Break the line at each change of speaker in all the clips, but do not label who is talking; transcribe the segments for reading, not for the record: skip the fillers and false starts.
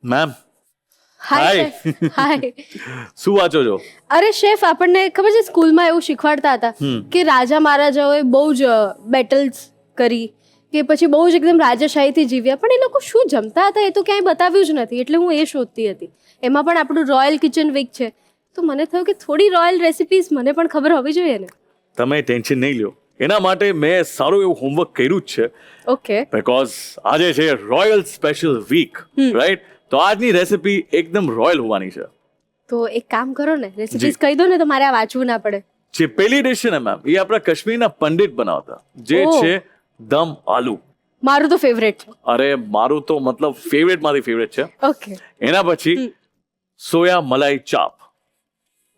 Ma'am
હાય
Hi.
Chef હાય
શું વાંચો છો?
અરે શેફ આપણને ખબર છે સ્કૂલમાં એવું શીખવાડતા હતા કે રાજા મહારાજાઓએ બહુ જ બેટલ્સ કરી કે પછી બહુ જ એકદમ રાજાશાહીથી જીવ્યા, પણ એ લોકો શું જમતા હતા એ તો ક્યાંય બતાવ્યું જ નથી. એટલે હું એ શોધતી હતી. એમાં પણ આપણું રોયલ કિચન વીક છે, તો મને થયું કે થોડી રોયલ રેસિપીઝ મને પણ ખબર હોવી જોઈએ ને.
તમે ટેન્શન નહીં લ્યો, એના માટે મેં સારું એવું હોમવર્ક કર્યું જ છે.
ઓકે,
બીકોઝ આજે છે રોયલ સ્પેશિયલ વીક, રાઈટ? તો આજની રેસિપી એકદમ રોયલ હોવાની છે.
તો એક કામ કરો ને, રેસિપીઝ કહી દો ને તો મારે આ વાંચવું ના પડે.
જે પેલી ડિશ છે ને મેમ, એ આપણા કાશ્મીરના પંડિત બનાવતા, જે
ઓહ.
છે દમ આલુ.
મારું તો ફેવરેટ છે.
અરે મારું તો મતલબ ફેવરેટ માંથી ફેવરેટ છે.
ઓકે,
એના પછી સોયા મલાઈ ચાપ.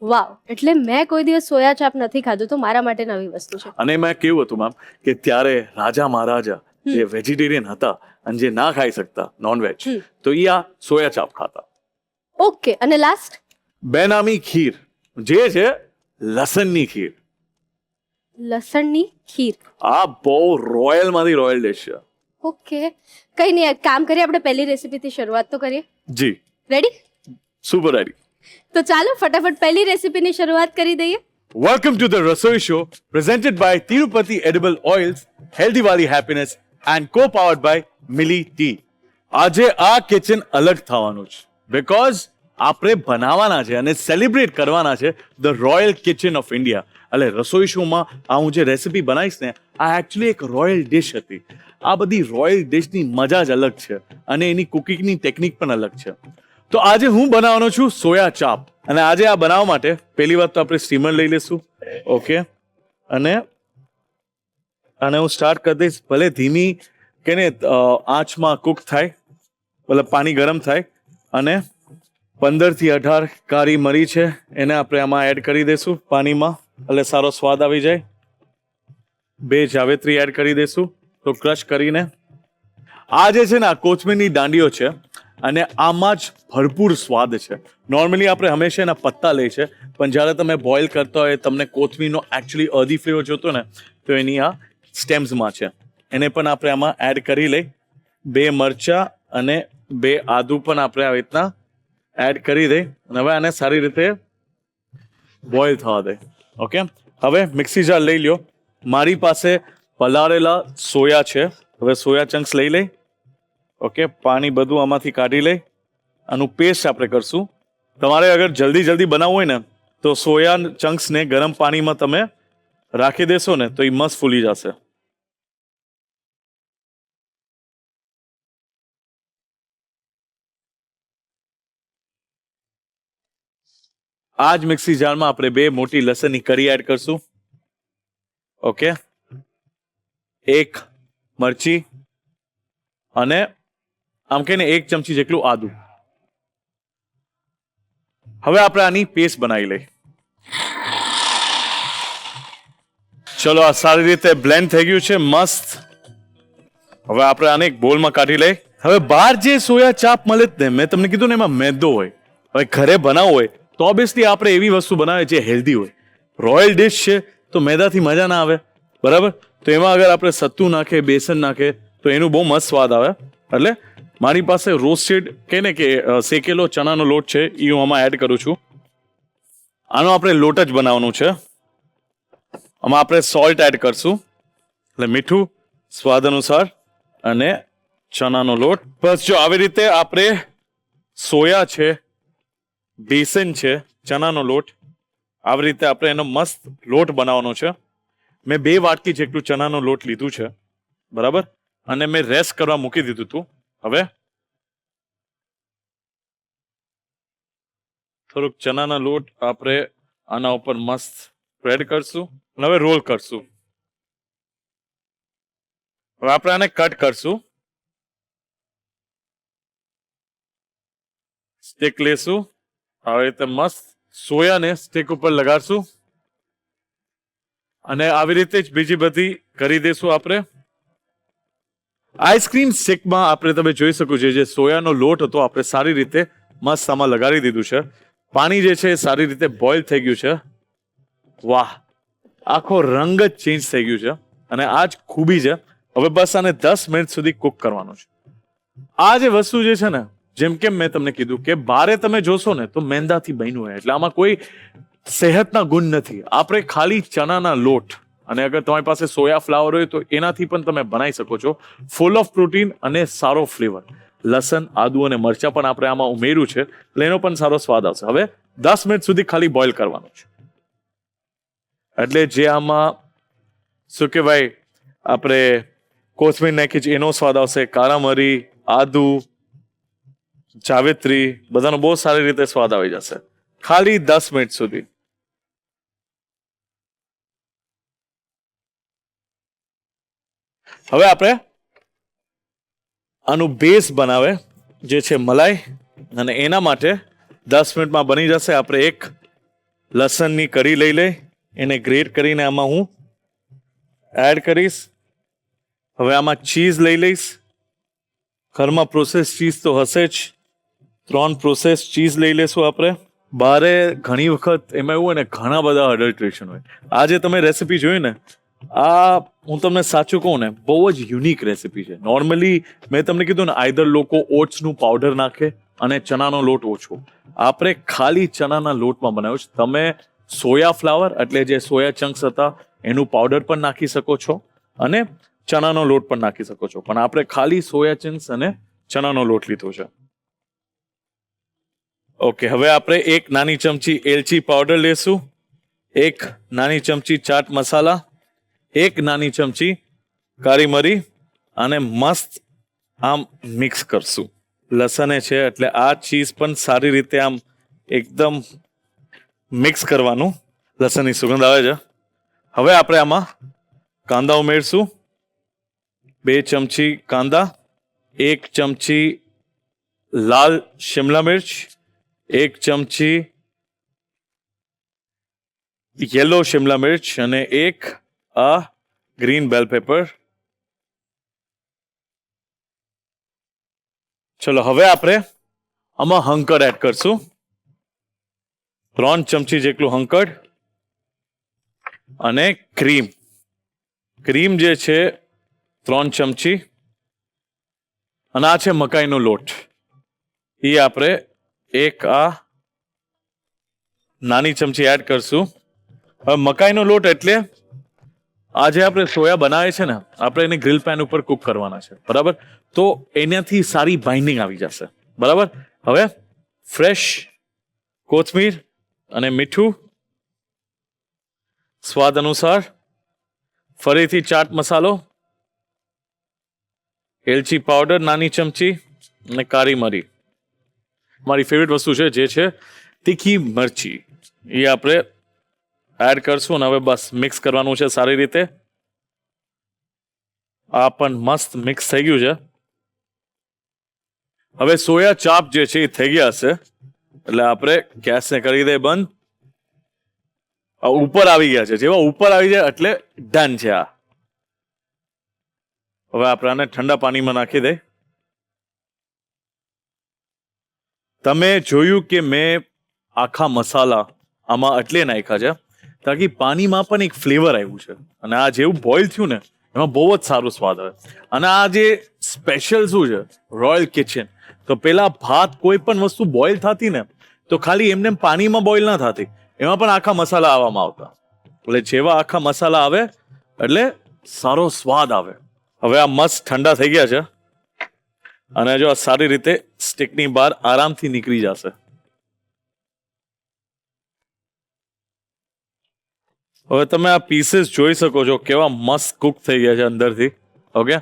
વાવ. એટલે મેં કોઈ દિવસ સોયા ચાપ નથી ખાધું, તો મારા માટે નવી વસ્તુ છે.
અને મેં કેવું હતું મેમ કે ત્યારે રાજા મહારાજા જે વેજીટેરિયન હતા અને જે ના ખાઈ શકતા નોનવેજ, તો એ આ સોયા ચાપ ખાતા.
ઓકે, અને લાસ્ટ
બેનામી ખીર, જે છે લસણની ખીર.
લસણની ખીર.
આ બહુ રોયલ માંથી રોયલ ડિશ છે.
ઓકે, કઈ નહીં, એક કામ કરીએ, આપણે પહેલી રેસીપીથી શરૂઆત તો કરીએ.
જી,
રેડી?
Super ready.
તો ચાલો ફટાફટ પહેલી રેસીપીની શરૂઆત કરી દઈએ.
Welcome to the Rasoi show presented by Tirupati edible oils, healthy વાળી happiness and co powered by Mili tea. આજે આ કિચન અલગ થવાનું છે, બીકોઝ આપણે બનાવવાના છે અને સેલિબ્રેટ કરવાના છે the royal kitchen of India. એટલે રસોઈ શોમાં આ હું જે રેસિપી બનાવીશ ને, આ એકચ્યુઅલી એક રોયલ ડિશ હતી. આ બધી રોયલ ડિશની મજા જ અલગ છે અને એની કુકિંગની ટેકનિક પણ અલગ છે. તો આજે હું બનાવવાનો છું સોયા ચાપ. અને આજે આ બનાવવા માટે પહેલી વાત તો આપણે સ્ટીમર લઈ લેશું. ઓકે, અને હું સ્ટાર્ટ કરી દઈશ. ભલે ધીમી કે ને આંચમાં કુક થાય, ભલે પાણી ગરમ થાય. અને 15 થી 18 કાળી મરી છે, એને આપણે આમાં એડ કરી દઈશું પાણીમાં, એટલે સારો સ્વાદ આવી જાય. 2 જાવેત્રી એડ કરી દઈશું, તો ક્રશ કરીને. આ જે છે ને આ કોથમીરની દાંડીઓ છે અને આમાં જ ભરપૂર સ્વાદ છે. નોર્મલી આપણે હંમેશા એના પત્તા લઈએ છે, પણ જ્યારે તમે બોઇલ કરતા હોય તમને કોથમીરનો એકચ્યુઅલી અધી ફ્લેવર જોતો ને, તો એની આ સ્ટેમ્સમાં છે. એને પણ આપણે આમાં એડ કરી લઈ. 2 મરચા અને 2 આદુ પણ આપણે આવી રીતના એડ કરી દઈ. અને હવે આને સારી રીતે બોઇલ થવા દે. ઓકે, હવે મિક્સી જાર લઈ લ્યો. મારી પાસે પલાળેલા સોયા છે. હવે સોયા ચંક્સ લઈ લઈ. ઓકે, પાણી બધું આમાંથી કાઢી લઈ. આનું પેસ્ટ આપણે કરશું. તમારે અગર જલ્દી બનાવવું હોય ને, તો સોયા ચંક્સને ગરમ પાણીમાં તમે રાખી દેશો ને, તો એ મસ્ત ફૂલી જશે. આ જ મિક્સી જારમાં આપણે 2 મોટી લસણની કળી એડ કરશું. ઓકે, 1 મરચી અને આમ કે ને 1 ચમચી જેટલું આદુ. હવે આપણે આની પેસ્ટ બનાવી લઈ. ચલો, આ સારી રીતે બ્લેન્ડ થઈ ગયું છે, મસ્ત. હવે આપણે આને એક બોલમાં કાઢી લઈ. હવે બહાર જે સોયા ચાપ મળે જ ને, મેં તમને કીધું ને એમાં મેદો હોય. હવે ઘરે બનાવવું હોય તો ઓબ્વિયસલી આપણે એવી વસ્તુ બનાવે જે હેલ્ધી હોય. રોયલ ડિશ છે તો મેદાથી મજા ના આવે, બરાબર? તો એમાં અગર આપણે સત્તુ નાખે, બેસન નાખે, તો એનું બહુ મસ્ત સ્વાદ આવે. એટલે મારી પાસે રોસ્ટેડ કે ને કે શેકેલો ચણાનો લોટ છે, એ હું આમાં એડ કરું છું. આનો આપણે લોટ જ બનાવવાનું છે. આમાં આપણે સોલ્ટ એડ કરશું, એટલે મીઠું સ્વાદ અનુસાર, અને ચણાનો લોટ. બસ જો આવી રીતે આપણે સોયા છે, બેસન છે, ચણાનો લોટ, આવી રીતે આપણે એનો મસ્ત લોટ બનાવવાનો છે. મેં 2 વાટકી જેટલું ચણાનો લોટ લીધું છે, બરાબર? અને મેં રેસ્ટ કરવા મૂકી દીધું હતું. હવે થોડુંક ચણાના લોટ આપણે આના ઉપર મસ્ત સ્પ્રેડ કરશું. અને હવે રોલ કરશું. હવે આપણે આને કટ કરશું. સ્ટિક લેશું, આવી રીતે મસ્ત સોયાને સ્ટિક ઉપર લગાડશું. અને આવી રીતે જ બીજી બધી કરી દઈશું આપણે. આઈસ્ક્રીમ સ્ટિકમાં આપણે તમે જોઈ શકો છો, જે સોયાનો લોટ હતો આપણે સારી રીતે મસ્ત આમાં લગાડી દીધું છે. પાણી જે છે એ સારી રીતે બોઇલ થઈ ગયું છે. વાહ, આખો રંગ જ ચેન્જ થઈ ગયું છે. અને આ જ ખૂબી છે. હવે બસ આને 10 મિનિટ સુધી કુક કરવાનું છે. આ જે વસ્તુ જે છે ને, જેમ કે મેં તમને કીધું કે બારે તમે જોશો ને તો મેંદાથી બન્યું હોય, એટલે આમાં કોઈ સેહતના ગુણ નથી. આપણે ખાલી ચણાના લોટ અને અગર તમારી પાસે સોયા ફ્લાવર હોય તો એનાથી પણ તમે બનાવી શકો છો. ફૂલ ઓફ પ્રોટીન અને સારો ફ્લેવર. લસણ, આદુ અને મરચાં પણ આપણે આમાં ઉમેર્યું છે, એટલે એનો પણ સારો સ્વાદ આવશે. હવે 10 મિનિટ સુધી ખાલી બોઇલ કરવાનું છે. એટલે જે આમાં શું કહેવાય, આપણે કોથમીર નાખી છે એનો સ્વાદ આવશે, કાળા મરી, આદુ, જાવેત્રી, બધાનો બહુ સારી રીતે સ્વાદ આવી જશે ખાલી 10 મિનિટ સુધી. હવે આપણે આનું બેઝ બનાવે જે છે મલાઈ, અને એના માટે 10 મિનિટમાં બની જશે. આપણે એક લસણની કળી લઈ લઈ, એને ગ્રેટ કરીને આમાં હું એડ કરીશ. હવે આમાં ચીઝ લઈ લઈશ. ઘરમાં પ્રોસેસ ચીઝ તો હશે જ, 3 પ્રોસેસ ચીઝ લઈ લેશું આપણે. બારે ઘણી વખત એમાં એવું હોય ને, ઘણા બધા અડલ્ટ્રેશન હોય. આ જે તમે રેસીપી જોઈ ને, આ હું તમને સાચું કહું ને, બહુ જ યુનિક રેસીપી છે. નોર્મલી મેં તમને કીધું ને, આઈધર લોકો ઓટ્સનું પાવડર નાખે અને ચણાનો લોટ ઓછો. આપણે ખાલી ચણાના લોટમાં બનાવ્યું છે. તમે સોયા ફ્લાવર એટલે જે સોયા ચંક્સ હતા એનું પાવડર પણ નાખી શકો છો અને ચણાનો લોટ પણ નાખી શકો છો, પણ આપણે ખાલી સોયા ચંક્સ અને ચણાનો લોટ લીધો છે. ઓકે, હવે આપણે 1 નાની ચમચી એલચી પાવડર લેશું, 1 નાની ચમચી ચાટ મસાલા, 1 નાની ચમચી કાળી મરી, અને મસ્ત આમ મિક્સ કરશું. લસણે છે એટલે આ ચીઝ પણ સારી રીતે આમ એકદમ મિક્સ કરવાનું. લસણની સુગંધ આવે છે. હવે આપણે આમાં કાંદા ઉમેરશું, 2 ચમચી કાંદા, 1 ચમચી લાલ શિમલા મિર્ચ, 1 ચમચી યલો શિમલા મિર્ચ અને 1 આ ગ્રીન બેલ પેપર. ચલો હવે આપણે આમાં હંકડ એડ કરશું, 3 ચમચી જેટલું હંકડ, અને ક્રીમ. ક્રીમ જે છે 3 ચમચી, અને આ છે મકાઈનો લોટ, એ આપણે 1 આ નાની ચમચી એડ કરશું. હવે મકાઈનો લોટ એટલે આ જે આપણે સોયા બનાવે છે ને, આપણે એને ગ્રીલ પેન ઉપર કુક કરવાના છે, બરાબર? તો એનાથી સારી બાઇન્ડિંગ આવી જશે, બરાબર? હવે ફ્રેશ કોથમીર અને મીઠું સ્વાદ અનુસાર, ફરીથી ચાટ મસાલો, એલચી પાવડર નાની ચમચી, અને કાળી મરી. મારી ફેવરેટ વસ્તુ છે જે છે તીખી મરચી, એ આપણે એડ કરશું. અને હવે બસ મિક્સ કરવાનું છે સારી રીતે. આ પણ મસ્ત મિક્સ થઈ ગયું છે. હવે સોયા ચાપ જે છે એ થઈ ગયા હશે, એટલે આપણે ગેસને કરી દે બંધ. ઉપર આવી ગયા છે, જેવા ઉપર આવી જાય એટલે ડન છે આ. હવે આપણે આને ઠંડા પાણીમાં નાખી દે. તમે જોયું કે મેં આખા મસાલા આમાં એટલે નાખ્યા છે તાકી પાણીમાં પણ એક ફ્લેવર આવ્યું છે, અને આ જેવું બોઇલ થયું ને એમાં બહુ જ સારો સ્વાદ આવે. અને આ જે સ્પેશિયલ શું છે, રોયલ કિચન, તો પેલા ભાત કોઈ પણ વસ્તુ બોઇલ થતી ને તો ખાલી એમને પાણીમાં બોઇલ ના થતી, એમાં પણ આખા મસાલા આવવામાં આવતા. એટલે જેવા આખા મસાલા આવે એટલે સારો સ્વાદ આવે. હવે આ મસ્ત ઠંડા થઈ ગયા છે, અને જો આ સારી રીતે સ્ટિકની બહાર આરામથી નીકળી જશે. હવે તમે આ પીસીસ જોઈ શકો છો કેવા મસ્ત કુક થઈ ગયા છે અંદરથી. ઓકે,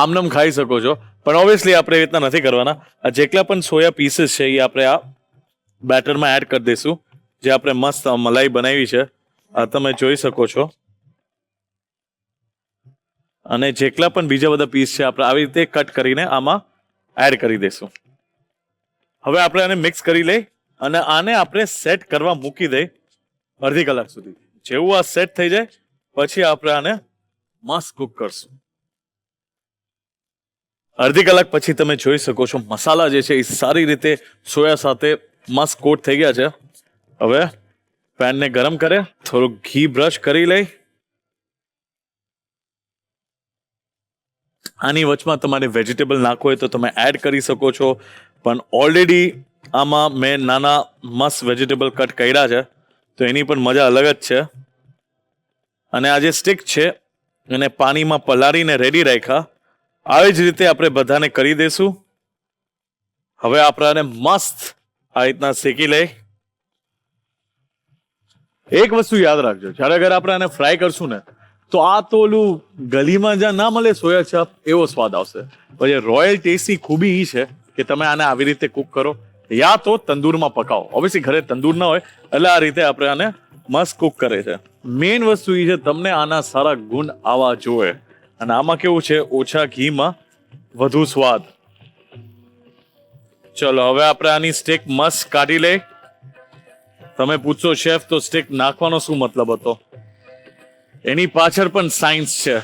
આમનામ ખાઈ શકો છો, પણ ઓબ્વિયસલી આપણે એ રીતના નથી કરવાના. આ જેટલા પણ સોયા પીસીસ છે એ આપણે આ બેટરમાં એડ કરી દઈશું, જે આપણે મસ્ત મલાઈ બનાવી છે, આ તમે જોઈ શકો છો. અને જેટલા પણ બીજા બધા પીસ છે આપણે આવી રીતે કટ કરીને આમાં એડ કરી દઈશું. હવે આપણે આને મિક્સ કરી લઈ અને આને આપણે સેટ કરવા મૂકી દઈ અડધી કલાક સુધી. જેવું આ સેટ થઈ જાય પછી આપણે આને મસ્ત કુક કરશું. અડધી કલાક પછી તમે જોઈ શકો છો મસાલા જે છે એ સારી રીતે સોયા સાથે મસ્ત કોટ થઈ ગયા છે. હવે પેનને ગરમ કરે, થોડું ઘી બ્રશ કરી લઈ. આની વચમાં તમારે વેજીટેબલ નાખવો હોય તો તમે એડ કરી શકો છો. પણ ઓલરેડી આમાં મેં નાના મસ્ત વેજીટેબલ કટ કર્યા છે, તો એની પણ મજા અલગ જ છે. અને આ જે સ્ટિક છે એને પાણીમાં પલાળીને રેડી રાખ્યા. આવી જ રીતે આપણે બધાને કરી દઈશું. હવે આપણે મસ્ત આ રીતના શેકી લઈ. એક વસ્તુ યાદ રાખજો, જ્યારે અગર આપણે આને ફ્રાય કરશું ને તો આ તો ઓલું ગલીમાં જ્યાં ના મળે સોયા ચાપ એવો સ્વાદ આવશે. પછી રોયલ ટેસ્ટની ખૂબી એ છે કે તમે આને આવી રીતે કુક કરો, યા તો તંદૂરમાં પકાવો. ઓબ્વિયસલી ઘરે તંદૂર ના હોય એટલે આ રીતે આપણે આને મસ્ત કુક કરે છે. મેઇન વસ્તુ એ છે તમને આના સારા ગુણ આવવા જોઈએ. અને આમાં કેવું છે, ઓછા ઘીમાં વધુ સ્વાદ. ચલો હવે આપણે આની સ્ટેક મસ્ત કાઢી લઈ. તમે પૂછશો શેફ તો સ્ટેક નાખવાનો શું મતલબ હતો? એની પાછળ પણ સાયન્સ છે.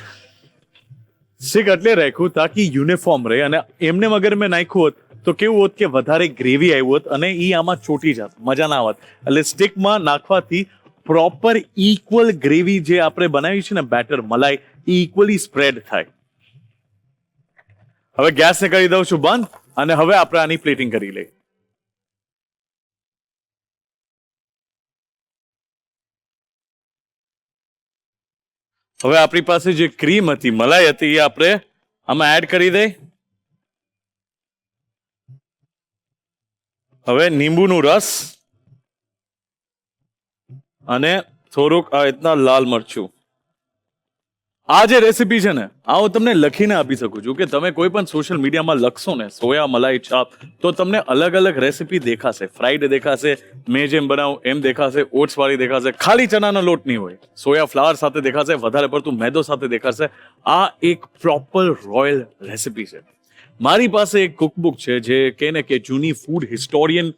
સ્ટેક એટલે રાખ્યું તાકી યુનિફોર્મ રહે, અને એમને અગર મેં નાખ્યું હોત તો કેવું હોત કે વધારે ગ્રેવી આવી હોત અને એ આમાં ચોટી જાત, મજા ના આવત. એટલે સ્ટિકમાં નાખવાથી પ્રોપર ઇક્વલ ગ્રેવી જે આપણે બનાવી છે ને બેટર મલાઈ, એ ઇક્વલી સ્પ્રેડ થાય. હવે ગેસને કરી દઉં છું બંધ, અને હવે આપણે આની પ્લેટિંગ કરી લઈએ. હવે આપણી પાસે જે ક્રીમ હતી, મલાઈ હતી, એ આપણે આમાં એડ કરી દઈ. હવે લીંબુનું રસ અને થોડુંક આ રીતના લાલ મરચું. આ જે રેસીપી છે ને આ હું તમને લખીને આપી શકું છું કે તમે કોઈ પણ સોશિયલ મીડિયામાં લખશો ને સોયા મલાઈ ચાપ તો તમને અલગ અલગ રેસીપી દેખાશે. ફ્રાઈડ દેખાશે, મેં જેમ બનાવું એમ દેખાશે, ઓટ્સ વાળી દેખાશે, ખાલી ચણાનો લોટ નહીં હોય, સોયા ફ્લાવર સાથે દેખાશે, વધારે પડતું મેદો સાથે દેખાશે. આ એક પ્રોપર રોયલ રેસીપી છે. મારી પાસે એક કુકબુક છે જે કહે ને કે જૂની ફૂડ હિસ્ટોરિયન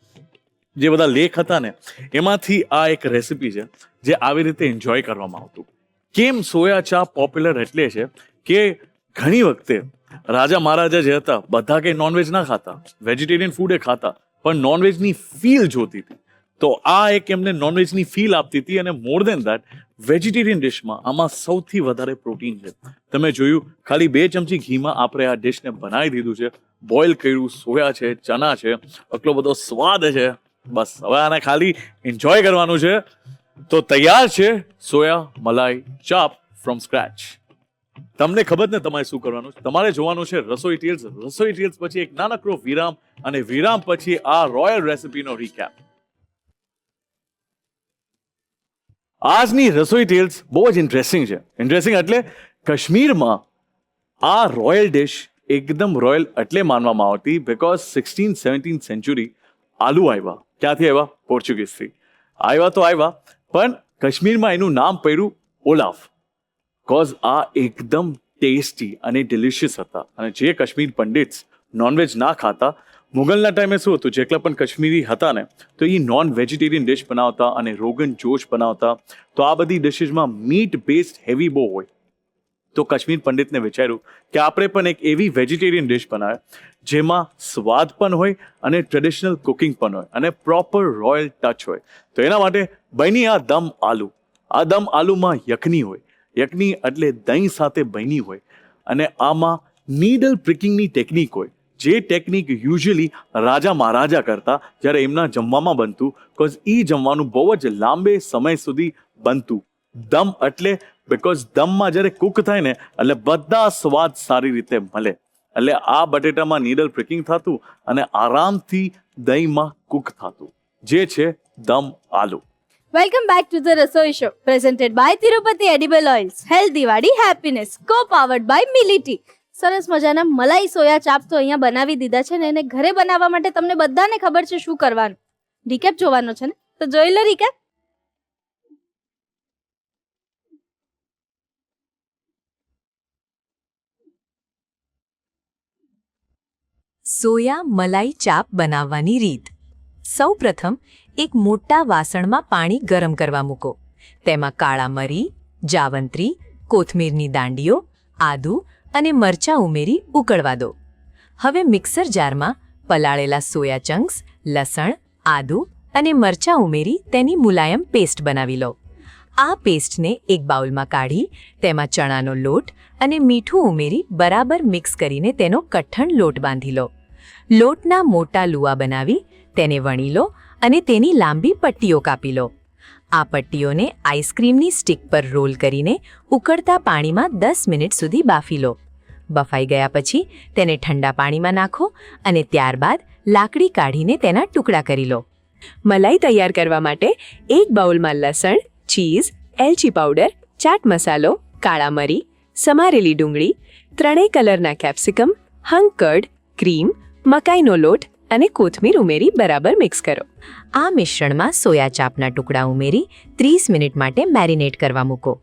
જે બધા લેખ હતા ને એમાંથી આ એક રેસીપી છે જે આવી રીતે એન્જોય કરવામાં આવતું. કેમ સોયા ચા પોપ્યુલર એટલે છે કે ઘણી વખતે રાજા મહારાજા જે હતા બધા કંઈ નોનવેજ ના ખાતા, વેજીટેરિયન ફૂડ એ ખાતા, પણ નોનવેજની ફીલ જોતી હતી. તો આ એક એમને નોનવેજની ફીલ આપતી હતી. અને મોર દેન દેટ વેજીટેરિયન ડિશમાં આમાં સૌથી વધારે પ્રોટીન છે. તમે જોયું ખાલી 2 ચમચી ઘીમાં આપણે આ ડિશને બનાવી દીધું છે. બોઇલ કર્યું, સોયા છે, ચના છે, આટલો બધો સ્વાદ છે. બસ હવે આને ખાલી એન્જોય કરવાનું છે. તો તૈયાર છે સોયા મલાઈ ચાપ ફ્રોમ સ્ક્રેચ. તમને ખબર ને તમારે શું કરવાનું છે? તમારે જોવાનું છે રસોઈ ટેલ્સ. રસોઈ ટેલ્સ પછી એક નાનકડો વિરામ, અને વિરામ પછી આ રોયલ રેસીપીનો રીકેપ. આજની રસોઈ ટેલ્સ બહુ જ ઇન્ટરેસ્ટિંગ છે. ઇન્ટરેસ્ટિંગ એટલે કાશ્મીરમાં આ રોયલ ડિશ એકદમ રોયલ એટલે માનવામાં આવતી બીકોઝ 16th-17th સેન્ચુરી આલુ આવ્યા. ક્યાંથી આવ્યા? પોર્ચુગીઝથી આવ્યા. તો આવ્યા, પણ કાશ્મીરમાં એનું નામ પડ્યું ઓલાફ. કોઝ આ એકદમ ટેસ્ટી અને ડિલિશિયસ હતા. અને જે કાશ્મીર પંડિટ્સ નોનવેજ ના ખાતા, મુગલના ટાઈમે શું હતું, જેટલા પણ કાશ્મીરી હતા ને તો એ નોન વેજીટેરિયન ડિશ બનાવતા અને રોગન જોશ બનાવતા. તો આ બધી ડિશિસમાં મીટ બેસ્ડ હેવી બહુ હોય. તો કાશ્મીર પંડિતને વિચાર્યું કે આપણે પણ એક એવી વેજીટેરિયન ડિશ બનાવે જેમાં સ્વાદ પણ હોય અને ટ્રેડિશનલ કુકિંગ પણ હોય અને પ્રોપર રોયલ ટચ હોય. તો એના માટે બની આ દમ આલુ. આ દમ આલુમાં યખની હોય. યખની એટલે દહીં સાથે બની હોય. અને આમાં નીડલ પ્રિકિંગની ટેકનિક હોય, જે ટેકનિક યુઝ્યુઅલી રાજા મહારાજા કરતા જ્યારે એમના જમવામાં બનતું. કોઝ એ જમવાનું બહુ જ લાંબે સમય સુધી બનતું. દમ એટલે બીકોઝ દમમાં જ્યારે કુક થાય ને એટલે બધા સ્વાદ સારી રીતે મળે. એટલે આ બટેટામાં નીડલ પ્રિકિંગ થતું અને આરામથી દહીંમાં કુક થતું, જે છે dum aloo.
Welcome back to the Rasoi show presented by Tirupati edible oils, healthy વાળી happiness, co powered by Mili tea. સરસ મજાના મલાઈ સોયા ચાપ તો અહીંયા બનાવી દીધા છે ને એને ઘરે બનાવવા માટે તમને બધાને ખબર છે શું કરવાનું. રીકેપ જોવાનો છે ને, તો જોઈ લો રીકેપ.
સોયા મલાઈ ચાપ બનાવવાની રીત. સૌપ્રથમ એક મોટા વાસણમાં પાણી ગરમ કરવા મૂકો. તેમાં કાળા મરી, જાવંત્રી, કોથમીરની દાંડીઓ, આદુ અને મરચાં ઉમેરી ઉકળવા દો. હવે મિક્સર જારમાં પલાળેલા સોયા ચંક્સ, લસણ, આદુ અને મરચાં ઉમેરી તેની મુલાયમ પેસ્ટ બનાવી લો. આ પેસ્ટને એક બાઉલમાં કાઢી તેમાં ચણાનો લોટ અને મીઠું ઉમેરી બરાબર મિક્સ કરીને તેનો કઠણ લોટ બાંધી લો. લોટના મોટા લુવા બનાવી તેને વણી લો અને તેની લાંબી પટ્ટીઓ કાપી લો. આ પટ્ટીઓને આઈસ્ક્રીમની સ્ટીક પર રોલ કરીને ઉકળતા પાણીમાં 10 મિનિટ સુધી બાફી લો. બફાઈ ગયા પછી તેને ઠંડા પાણીમાં નાખો અને ત્યારબાદ લાકડી કાઢીને તેના ટુકડા કરી લો. મલાઈ તૈયાર કરવા માટે એક બાઉલમાં લસણ, ચીઝ, એલચી પાવડર, ચાટ મસાલો, કાળા મરી, સમારેલી ડુંગળી, 3 કલરના કેપ્સિકમ, હંગ કર્ડ, ક્રીમ, મકાઈનો લોટ અને કોથમીર ઉમેરી બરાબર મિક્સ કરો. આ મિશ્રણમાં સોયા ચાપના ટુકડા ઉમેરી 30 મિનિટ માટે મેરિનેટ કરવા મૂકો.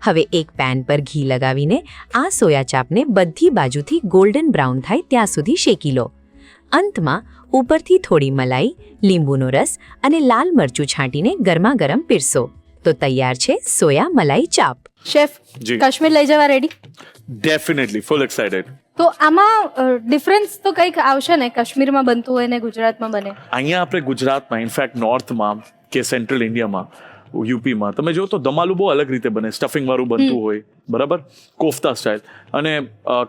હવે એક પેન પર ઘી લગાવીને આ સોયા ચાપને બધી બાજુથી ગોલ્ડન બ્રાઉન થાય ત્યાં સુધી શેકી લો. અંતમાં ઉપરથી થોડી મલાઈ, લીંબુનો રસ અને લાલ મરચું છાંટીને ગરમાગરમ પીરસો. તો તૈયાર છે સોયા મલાઈ ચાપ.
શેફ,
જી.
કાશ્મીર લઈ જવા રેડી?
ડેફિનેટલી ફૂલ એક્સાઇટેડ.
તો આમાં ડિફરન્સ તો કંઈક આવશે ને, કાશ્મીરમાં બનતું હોય ને ગુજરાતમાં બને?
અહીંયા આપણે ગુજરાતમાં ઇનફેક્ટ નોર્થમાં કે સેન્ટ્રલ ઇન્ડિયામાં, યુપીમાં તમે જો તો દમ આલુ બહુ અલગ રીતે બને. સ્ટફિંગ વાળું બનતું હોય, બરાબર, કોફતા સ્ટાઇલ, અને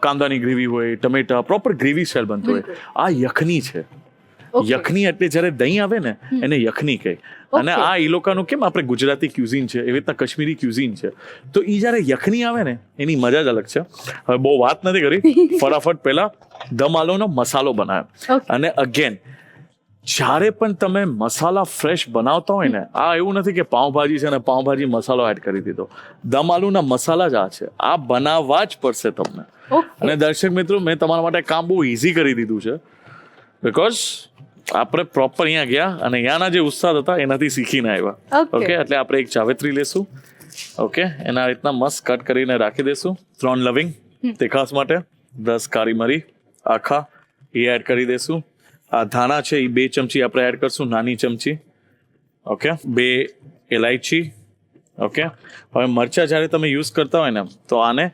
કાંદાની ગ્રેવી હોય, ટમેટા, પ્રોપર ગ્રેવી સ્ટાઇલ બનતું હોય. આ યખની છે. યખની એટલે જ્યારે દહીં આવે ને એને યખની કહે. અને આ એ લોકોનું કેમ આપણે ગુજરાતી ક્યુઝીન છે એવી રીતના કાશ્મીરી ક્યુઝીન છે. તો એ જ્યારે યખની આવે ને એની મજા જ અલગ છે. હવે બહુ વાત નથી કરી, ફટાફટ પહેલા દમ આલુનો મસાલો બનાવ્યો. અને અગેન જ્યારે પણ તમે મસાલા ફ્રેશ બનાવતા હોય ને, આ એવું નથી કે પાઉંભાજી છે ને પાઉંભાજી મસાલો એડ કરી દીધો. દમ આલુના મસાલા જ આ છે, આ બનાવવા જ પડશે તમને. અને દર્શક મિત્રો, મેં તમારા માટે કામ બહુ ઇઝી કરી દીધું છે, બીકોઝ આપણે પ્રોપર અહીંયા ગયા અને અહીંયાના જે ઉસ્તાદ હતા એનાથી શીખીને આવ્યા. ઓકે, એટલે આપણે એક જાવેત્રી લેશું. ઓકે, એના રીતના મસ્ત કટ કરીને રાખી દેશું. 3 લવિંગ તીખાસ માટે, 10 કાળી મરી આખા એ એડ કરી દેશું. આ ધાણા છે એ 2 ચમચી આપણે એડ કરશું, નાની ચમચી. ઓકે, 2 ઇલાયચી. ઓકે, હવે મરચા જ્યારે તમે યુઝ કરતા હોય ને તો આને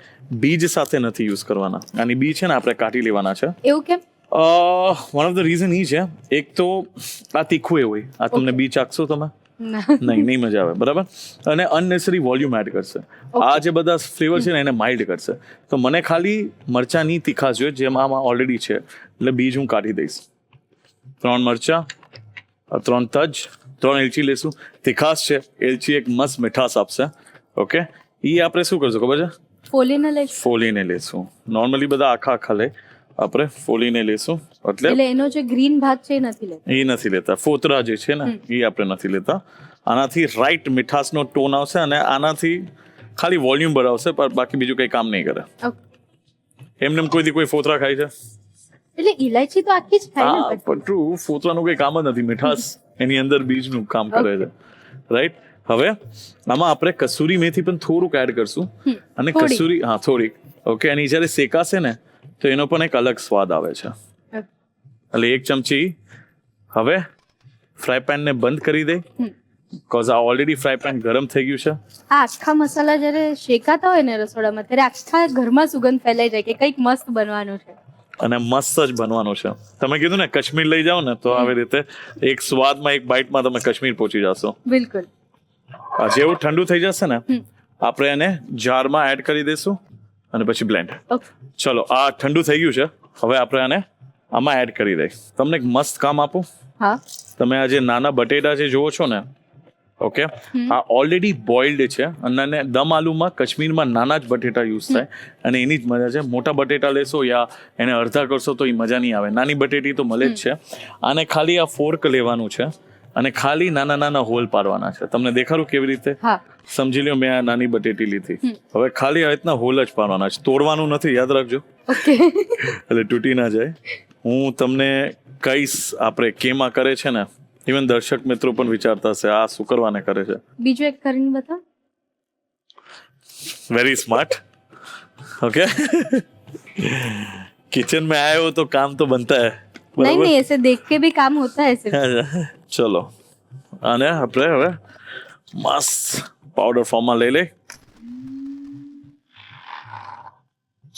બીજ સાથે નથી યુઝ કરવાના. આની બી છે ને આપણે કાઢી લેવાના છે.
એવું કેમ?
વન ઓફ ધ રીઝન એ છે, એક તો આ તીખું એવું હોય, આ તમને બી ચાખશો તમે? નહીં મજા આવે, બરાબર. અને અનનેસરી વોલ્યુમ એડ કરશે. આ જે બધા ફ્લેવર છે ને એને માઇલ્ડ કરશે. તો મને ખાલી મરચાની તીખાશ જોઈએ, જેમ આમાં ઓલરેડી છે, એટલે બીજ હું કાઢી દઈશ. 3 મરચા, 3 તજ, 3 એલચી લેશું. તીખાશ છે, એલચી એક મસ્ત મીઠાશ આપશે. ઓકે, એ આપણે શું કરશું ખબર છે? ફોલીને લેશું. નોર્મલી બધા આખા લે, આપણે ફોલીને લેશું. એટલે
એનો જે ગ્રીન ભાગ છે એ
નથી લેતા. ફોતરા જે છે ને એ આપણે નથી લેતા. આનાથી રાઈટ મીઠાશનો ટોન આવશે અને આનાથી ખાલી વોલ્યુમ ભરાવશે, પણ બાકી બીજું કંઈ કામ નહીં કરે. એમને કોઈ ફોતરા ખાય છે?
એટલે ઇલાયચી તો આખી જ ખાય ને.
પણ ટ્રુ, ફોતરાનું કંઈ કામ જ નથી. મીઠાશ એની અંદર બીજનું કામ કરે છે, રાઈટ. હવે આમાં આપણે કસૂરી મેથી પણ થોડુંક એડ કરશું. અને કસૂરી, હા થોડીક. ઓકે, અને જ્યારે શેકાશે ને તો એનો પણ એક અલગ સ્વાદ આવે છે. એટલે 1 ચમચી. હવે ફ્રાય પેનને બંધ કરી દે, બીકોઝ આ ઓલરેડી ફ્રાય પેન ગરમ થઈ ગયું છે.
આ આખા મસાલા જ્યારે શેકાતા હોય ને રસોડામાં, ત્યારે આખા ઘરમાં સુગંધ ફેલાઈ જાય કે કંઈક મસ્ત બનવાનું છે.
અને મસ્ત જ બનવાનું છે. તમે કીધું ને કાશ્મીર લઈ જાઓ ને, તો આવી રીતે એક સ્વાદમાં, એક બાઇટમાં તમે કાશ્મીર પહોંચી જશો.
બિલકુલ.
જેવું ઠંડુ થઈ જશે ને, આપણે એને જારમાં એડ કરી દઈશું અને પછી બ્લેન્ડ. ચલો, આ ઠંડુ થઈ ગયું છે. હવે આપણે આને આમાં એડ કરી દઈએ. તમને એક મસ્ત કામ આપું?
હા.
તમે આ જે નાના બટેટા જે જોવો છો ને, ઓકે, આ ઓલરેડી બોઇલ્ડ છે. અને દમ આલુમાં કાશ્મીરમાં નાના જ બટેટા યુઝ થાય અને એની જ મજા છે. મોટા બટેટા લેશો યા એને અડધા કરશો તો એ મજા નહીં આવે. નાની બટેટી તો મળે જ છે. આને ખાલી આ ફોર્ક લેવાનું છે અને ખાલી નાના હોલ પાડવાના છે. તમને દેખાડું કેવી રીતે? સમજી લ્યો, મેં આ નાની બટેટી લીધી. હવે ખાલી આ રીતના હોલ જ પાડવાના છે, તોડવાનું નથી, યાદ રાખજો. એટલે તૂટી ના જાય. હું તમને કહીશ આપણે કેમાં કરે છે ને. ઇવન દર્શક મિત્રો પણ વિચારતા હશે આ શું કરવાને કરે છે.
બીજું એક કરીને બતાવ.
Very smart. ઓકે, किचन में आए हो तो काम तो बनता है.
नहीं ऐसे देख के भी काम होता है सिर्फ.
चलो, આને આપણે હવે મસ્ત પાવડર ફોર્મમાં લઈ લે.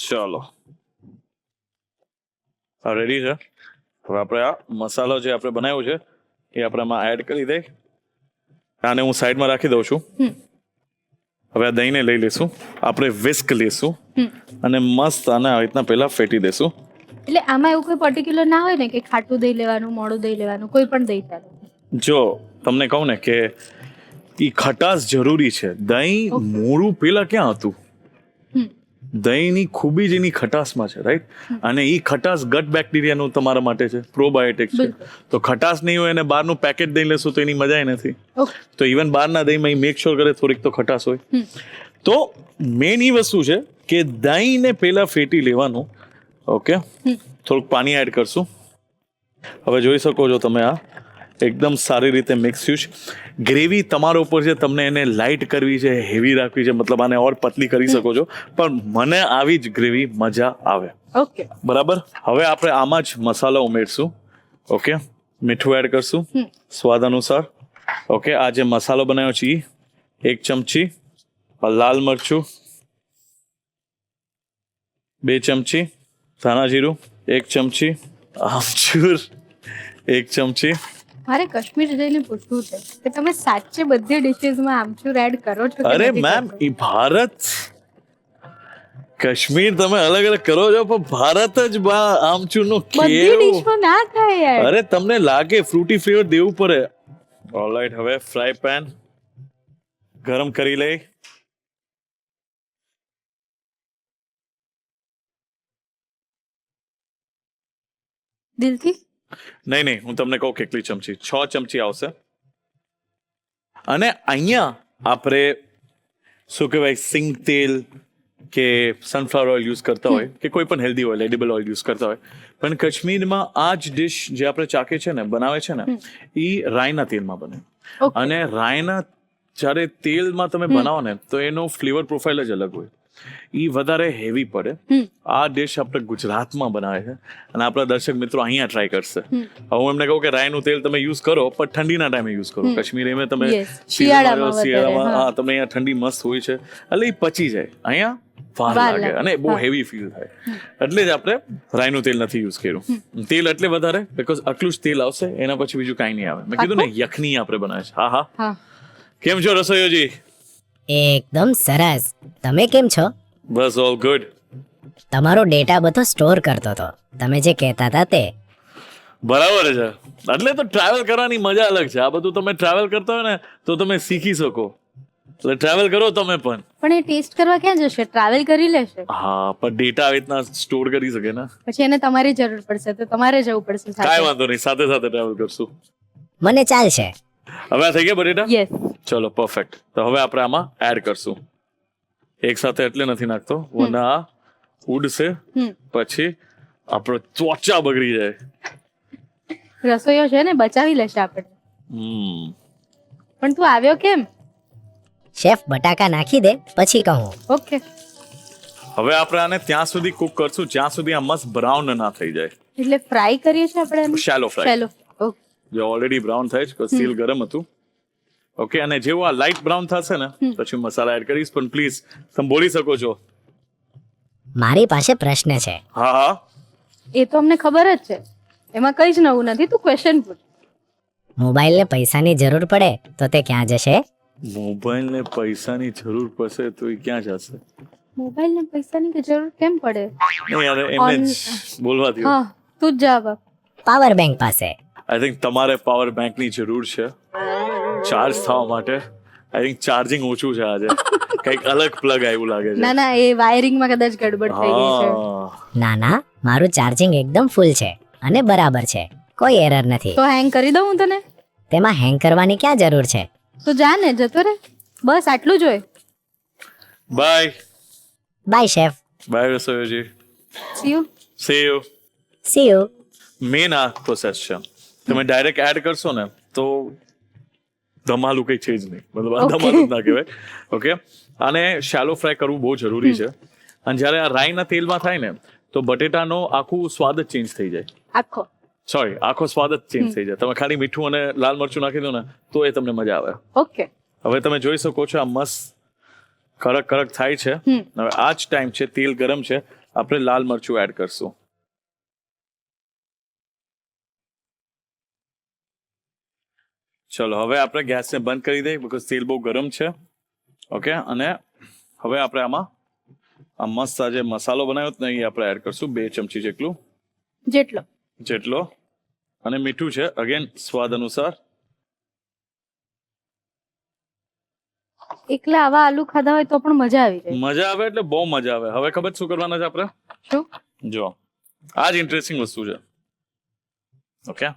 ચલો, રેડી છે. હવે આપણે આ મસાલો જે આપણે બનાવ્યો છે એ આપણે આમાં એડ કરી દે. આને હું સાઈડમાં રાખી દઉં છું. હવે આ દહીંને લઈ લેશું, આપણે વિસ્ક લેશું અને મસ્ત આને આ રીતના પહેલા ફેટી દેશું.
એટલે આમાં એવું કોઈ પર્ટિક્યુલર ના હોય ને કે ખાટું દહીં લેવાનું, મોડું દહીં લેવાનું, કોઈ પણ દહીં ચાલે?
જો તમને કહું ને કે ઈ ખટાશ જરૂરી છે. દહીં મોળું પેલા ક્યાં હતું?
હમ.
દહીંની ખૂબી જ એની ખટાશમાં છે, રાઈટ? અને ઈ ખટાશ ગટ બેક્ટેરિયાનું તમારા માટે છે, પ્રોબાયોટિક છે.
બિલકુલ.
તો ખટાશ નહીં હોય અને બહારનું પેકેટ દહીં લેશો તો એની મજા નથી.
ઓકે.
તો ઇવન બહારના દહીંમાં મેક શ્યોર કરે થોડીક તો ખટાશ હોય. તો મેન ઈ વસ્તુ છે કે દહીંને પહેલા ફેટી લેવાનું. ઓકે, થોડુંક પાણી એડ કરશું. હવે જોઈ શકો છો તમે, આ એકદમ સારી રીતે મિક્સ થયું છે. ગ્રેવી તમારા ઉપર છે, તમને એને લાઇટ કરવી છે, હેવી રાખવી છે, મતલબ આને ઓર પતલી કરી શકો છો, પણ મને આવી જ ગ્રેવી મજા આવે.
ઓકે.
બરાબર. હવે આપણે આમાં જ મસાલા ઉમેરશું. ઓકે, મીઠું એડ કરશું સ્વાદ અનુસાર. ઓકે, આ જે મસાલો બનાવ્યો છે ઈ 1 ચમચી, લાલ મરચું 2 ચમચી, ધાણા જીરું 1 ચમચી, આમચૂર 1 ચમચી.
મારે કાશ્મીર જઈને પૂછવું છે કે તમે સાચે બધી ડિશીસમાં આમચૂર એડ કરો છો કે
અરે
નથી
મેમ,
કરતા?
ઈ ભારત, કાશ્મીર તમે અલગ અલગ કરો છો, પણ ભારત જ આમચૂર નો
બધી
કેવો.
ડિશમાં ના થાય યાર.
અરે તમને લાગે ફ્રૂટી ફ્લેવર દેવું પડે. ઓલરાઈટ, હવે ફ્રાય પેન ગરમ કરી લઈ.
દિલથી
નહીં, હું તમને કહું કેટલી ચમચી, 6 ચમચી આવશે. અને અહીંયા આપણે શું કહેવાય, સિંગ તેલ કે સનફ્લાવર ઓઇલ યુઝ કરતા હોય કે કોઈ પણ healthy oil, edible oil use કરતા હોય, પણ કાશ્મીરમાં આ જ ડિશ જે આપણે ચાખે છે ને, બનાવે છે ને, એ રાઈના તેલમાં બને.
ઓકે.
અને રાઈના જ્યારે તેલમાં તમે બનાવો ને તો એનો ફ્લેવર પ્રોફાઇલ જ અલગ હોય, ઈ વધારે હેવી પડે. આ ડિશ આપણે ગુજરાતમાં બનાવે છે અને આપણા દર્શક મિત્રો અહીંયા ટ્રાય કરશે. હવે હું એમને કહું કે રાઈનું તેલ તમે યુઝ કરો, પણ ઠંડીના ટાઈમે યુઝ કરો. કાશ્મીર એમાં તમે
Yes. શિયાળામાં
શિયાળામાં,
વધારે,
હા, તમને અહીંયા ઠંડી મસ્ત હોય છે, એટલે એ પચી જાય. અહીંયા વાર
વાર
લાગે
લાગે.
અને બહુ હેવી ફીલ થાય. એટલે જ આપણે રાઈનું તેલ નથી યુઝ કર્યું. તેલ એટલે વધારે બીકોઝ આટલું જ તેલ આવશે, એના પછી બીજું કાંઈ નહીં આવે. મેં કીધું ને, યખની આપણે બનાવે છે. હા.
હા.
કેમ છો રસોઈયોજી?
એકદમ સરસ. તમે કેમ છો?
બસ ઓલ ગુડ.
તમારો ડેટા બધો સ્ટોર કરતો હતો, તમે જે કહેતા હતા તે.
બરાબર છે. એટલે તો ટ્રાવેલ કરવાની મજા અલગ છે. આ બધું તમે ટ્રાવેલ કરતા હોય ને તો તમે શીખી શકો. એટલે ટ્રાવેલ કરો તમે પણ.
પણ એ ટેસ્ટ કરવા ક્યાં જશે? ટ્રાવેલ કરી લેશે.
હા, પણ ડેટા આવી રીતના સ્ટોર કરી શકે ને.
પછી એને તમારી જરૂર પડશે તો તમારે જવું પડશે
કાંઈ
સાથે.
વાંધો નહીં, સાથે સાથે ટ્રાવેલ કરશું.
મને ચાલશે.
હવે આ થઈ ગયા બટેટા?
યસ.
ચલો પરફેક્ટ. તો હવે આપણે આમાં એડ કરશું. એક સાથે એટલે નથી નાખતો, વરના આ ઉડશે, પછી આપણો ત્વચા બગડી જાય.
રસોઈયો છે ને, બચાવી લેશે આપણે. પણ તું આવ્યો કેમ?
શેફ બટાકા નાખી દે પછી કહું.
ઓકે.
હવે આપણે આને ત્યાં સુધી કુક કરશું જ્યાં સુધી આ મસ્ત બ્રાઉન ના થઈ જાય.
એટલે ફ્રાય કરીએ છીએ આપણે એને?
Shallow fry.
Shallow. ઓકે.
જે ઓલરેડી બ્રાઉન થાય છે, તેલ ગરમ હતું. ઓકે, અને જેવું આ લાઇટ બ્રાઉન થશે ને પછી મસાલા એડ કરીશ, પણ પ્લીઝ તમે બોલી શકો છો.
મારી પાસે પ્રશ્ન છે.
હા.
એ તો અમને ખબર જ છે, એમાં કઈ જ નવું નથી. તું ક્વેશ્ચન પૂછ.
મોબાઈલને પૈસાની જરૂર પડે તો તે ક્યાં જશે?
મોબાઈલ ને પૈસાની જરૂર પડશે તો એ ક્યાં જશે?
મોબાઈલ ને પૈસાની કે જરૂર કેમ પડે?
નહીં યાર, એમને જ બોલવા દો.
હા, તું જ જવાબ આપ.
પાવર બેંક પાસે.
આઈ થિંક તમારે પાવર બેંકની જરૂર છે ચાર્જ થવા માટે. આઈ થિંક ચાર્જિંગ ઓછું છે આજે, કંઈક અલગ પ્લગ આવ્યું લાગે છે.
ના ના, એ વાયરિંગમાં કદાચ ગડબડ થઈ ગઈ છે.
હા,
ના ના, મારું ચાર્જિંગ એકદમ ફૂલ છે અને બરાબર છે, કોઈ એરર નથી.
તો હેંગ કરી દઉં હું તને?
તેમાં હેંગ કરવાની ક્યાં જરૂર છે?
તો જા ને, જતો રે. બસ આટલું જ હોય.
Bye
bye chef.
બાય રસોઈયોજી.
See you.
See you.
See you.
મેન આ પ્રોસેસ છે. તમે ડાયરેક્ટ એડ કરશો ને તો ધમાલું કંઈ છે જ નહીં, મતલબ આ
Okay.
ધમાલું જ ના કહેવાય. ઓકે, અને શેલો ફ્રાય કરવું બહુ જરૂરી છે. અને જ્યારે આ રાઈના તેલમાં થાય ને તો બટેટાનો આખું સ્વાદ જ ચેન્જ થઈ જાય.
આખો.
સોરી, આખો સ્વાદ જ ચેન્જ થઈ જાય. તમે ખાલી મીઠું અને લાલ મરચું નાખી દો ને તો એ તમને મજા આવે.
ઓકે.
હવે તમે જોઈ શકો છો આ મસ્ત કડક કડક થાય છે. હવે આ જ ટાઈમ છે, તેલ ગરમ છે, આપણે લાલ મરચું એડ કરશું. ચલો હવે આપણે ગેસને બંધ કરી દઈએ બીકોઝ તેલ બહુ ગરમ છે. ઓકે, અને હવે આપણે આમાં આ મસ્ત આ જે મસાલો બનાવ્યો ને એ આપણે એડ કરશું 2 ચમચી જેટલું.
જેટલો.
જેટલો. અને મીઠું છે અગેન સ્વાદ અનુસાર.
એકલા આવા આલુ ખાધા હોય તો પણ મજા આવી જાય.
મજા આવે એટલે બહુ મજા આવે. હવે ખબર છે શું કરવાના છે આપણે?
શું?
જો આ જ ઇન્ટરેસ્ટિંગ વસ્તુ છે. ઓકે,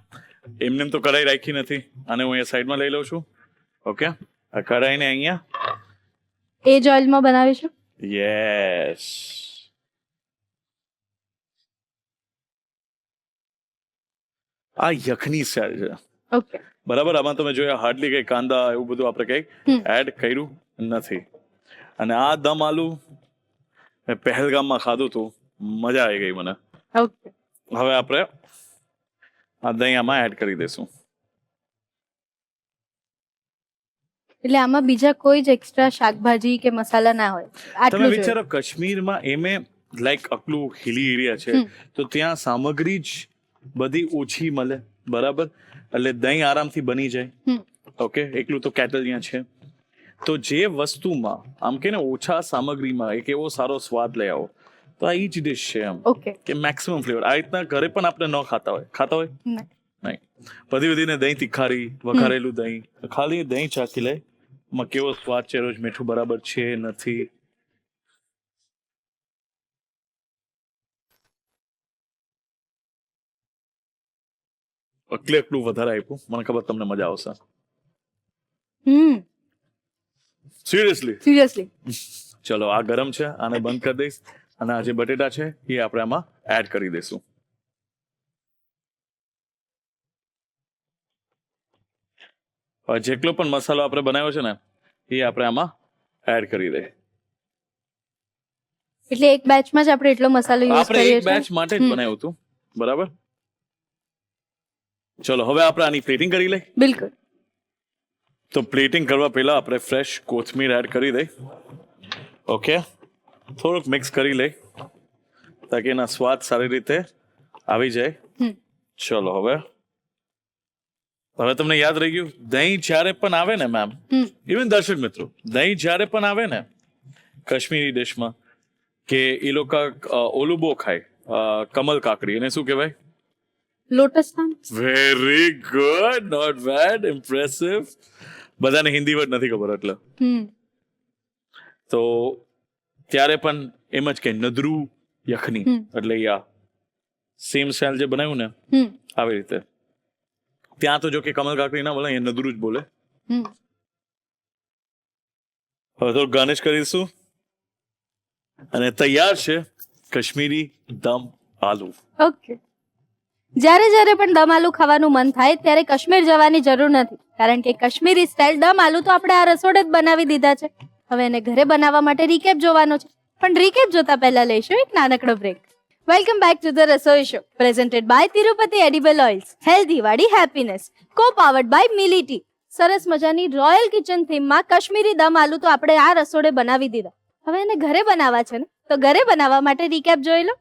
એમને તો કઢાઈ રાખી નથી, અને હું અહીંયા સાઈડમાં લઈ લઉં છું. ઓકે, આ કઢાઈને અહીંયા
એ જ ઓઇલમાં બનાવીશું.
યસ. આ યખની સ્ટાઇલ છે.
ઓકે.
બરાબર. આમાં તમે જોયા હાર્ડલી કઈ કાંદા એવું બધું આપણે કઈ એડ કર્યું નથી. અને આ દમ આલુ મેં પહેલગામમાં ખાધું હતું, મજા આવી ગઈ મને.
ઓકે.
હવે આપણે આ દહીં આમાં એડ કરી દઈશું.
એટલે આમાં બીજા કોઈ જ એક્સ્ટ્રા શાકભાજી કે મસાલા ના હોય,
તમે
આટલું જ હોય.
વિચારો કાશ્મીરમાં એમે લાઈક આટલું હિલી એરિયા છે, તો ત્યાં સામગ્રી જ બધી ઓછી મળે. બરાબર. એટલે દહીં આરામથી બની જાય. ઓકે, એકલું તો કેટલ ત્યાં છે. તો જે વસ્તુમાં આમ કે ને ઓછા સામગ્રીમાં એક એવો સારો સ્વાદ લઈ આવો, તો આ ઈ જ ડિશ છે એમ
ઓકે.
કે મેક્સિમમ ફ્લેવર. આ રીતના ઘરે પણ આપણે ન ખાતા હોય
ના.
નહીં. બધીને દહીં તીખારી, વઘારેલું દહીં, ખાલી દહીં ચાખી લે, માં કેવો સ્વાદ છે, રોજ મીઠું બરાબર છે નથી. એટલું વધારે આપ્યું, મને ખબર તમને મજા આવશે. સિરિયસલી. ચલો, આ ગરમ છે, આને બંધ કરી દઈશ, અને આ જે બટેટા છે એ આપણે આમાં એડ કરી દઈશું. હવે જેટલો પણ મસાલો આપણે બનાવ્યો છે ને એ આપણે આમાં એડ કરી દઈએ.
એટલે એક બેચમાં જ આપણે એટલો મસાલો યુઝ
આપણે
કરીએ
એક બેચ માટે જ બનાવ્યું હતું. બરાબર. ચલો, હવે આપણે આની પ્લેટિંગ કરી લઈએ.
બિલકુલ.
તો પ્લેટિંગ કરવા પહેલા આપણે ફ્રેશ કોથમીર એડ કરી દઈએ. ઓકે, થોડુંક મિક્સ કરી લઈ તાકી એના સ્વાદ સારી રીતે આવી જાય. ચલો, હવે તમને યાદ રહી ગયું, દહીં જ્યારે પણ આવે ને મેમ, ઇવન દર્શક મિત્રો, દહીં જ્યારે પણ આવે ને કાશ્મીરી ડિશમાં, કે એ લોકો ઓલું બહુ ખાય, કમલ કાકડી, એને શું કહેવાય?
Lotus palm.
Very good, not bad, impressive. બધાને હિન્દી વર્ડ નથી ખબર એટલે. તો ત્યારે પણ એમ જ કે નદરું યખની, એટલે યા સેમ સ્ટાઇલ જે બનાવ્યું ને આવી રીતે. ત્યાં તો જો કે કમલ કાકડી ના બોલે, એ નદરું જ બોલે. હવે તો ગાર્નિશ કરીશું, અને તૈયાર છે કાશ્મીરી દમ આલુ.
ઓકે. જ્યારે પણ દમ આલુ ખાવાનું મન થાય ત્યારે કાશ્મીર જવાની જરૂર નથી, કારણ કે કાશ્મીરી સ્ટાઇલ દમ આલુ તો આપણે આ રસોડે જ બનાવી દીધા છે. હવે એને ઘરે બનાવવા માટે રીકેપ જોવાનો છે, પણ રીકેપ જોતા પહેલા લઈશું એક નાનકડો break. Welcome back to the Rasoi show, presented by Tirupati edible oils, healthy વાળી happiness, co powered by Mili tea. સરસ મજાની રોયલ કિચન થીમમાં કાશ્મીરી દમ આલુ તો આપણે આ રસોડે બનાવી દીધા. હવે એને ઘરે બનાવવા છે ને, તો ઘરે બનાવવા માટે રીકેપ જોઈ લો.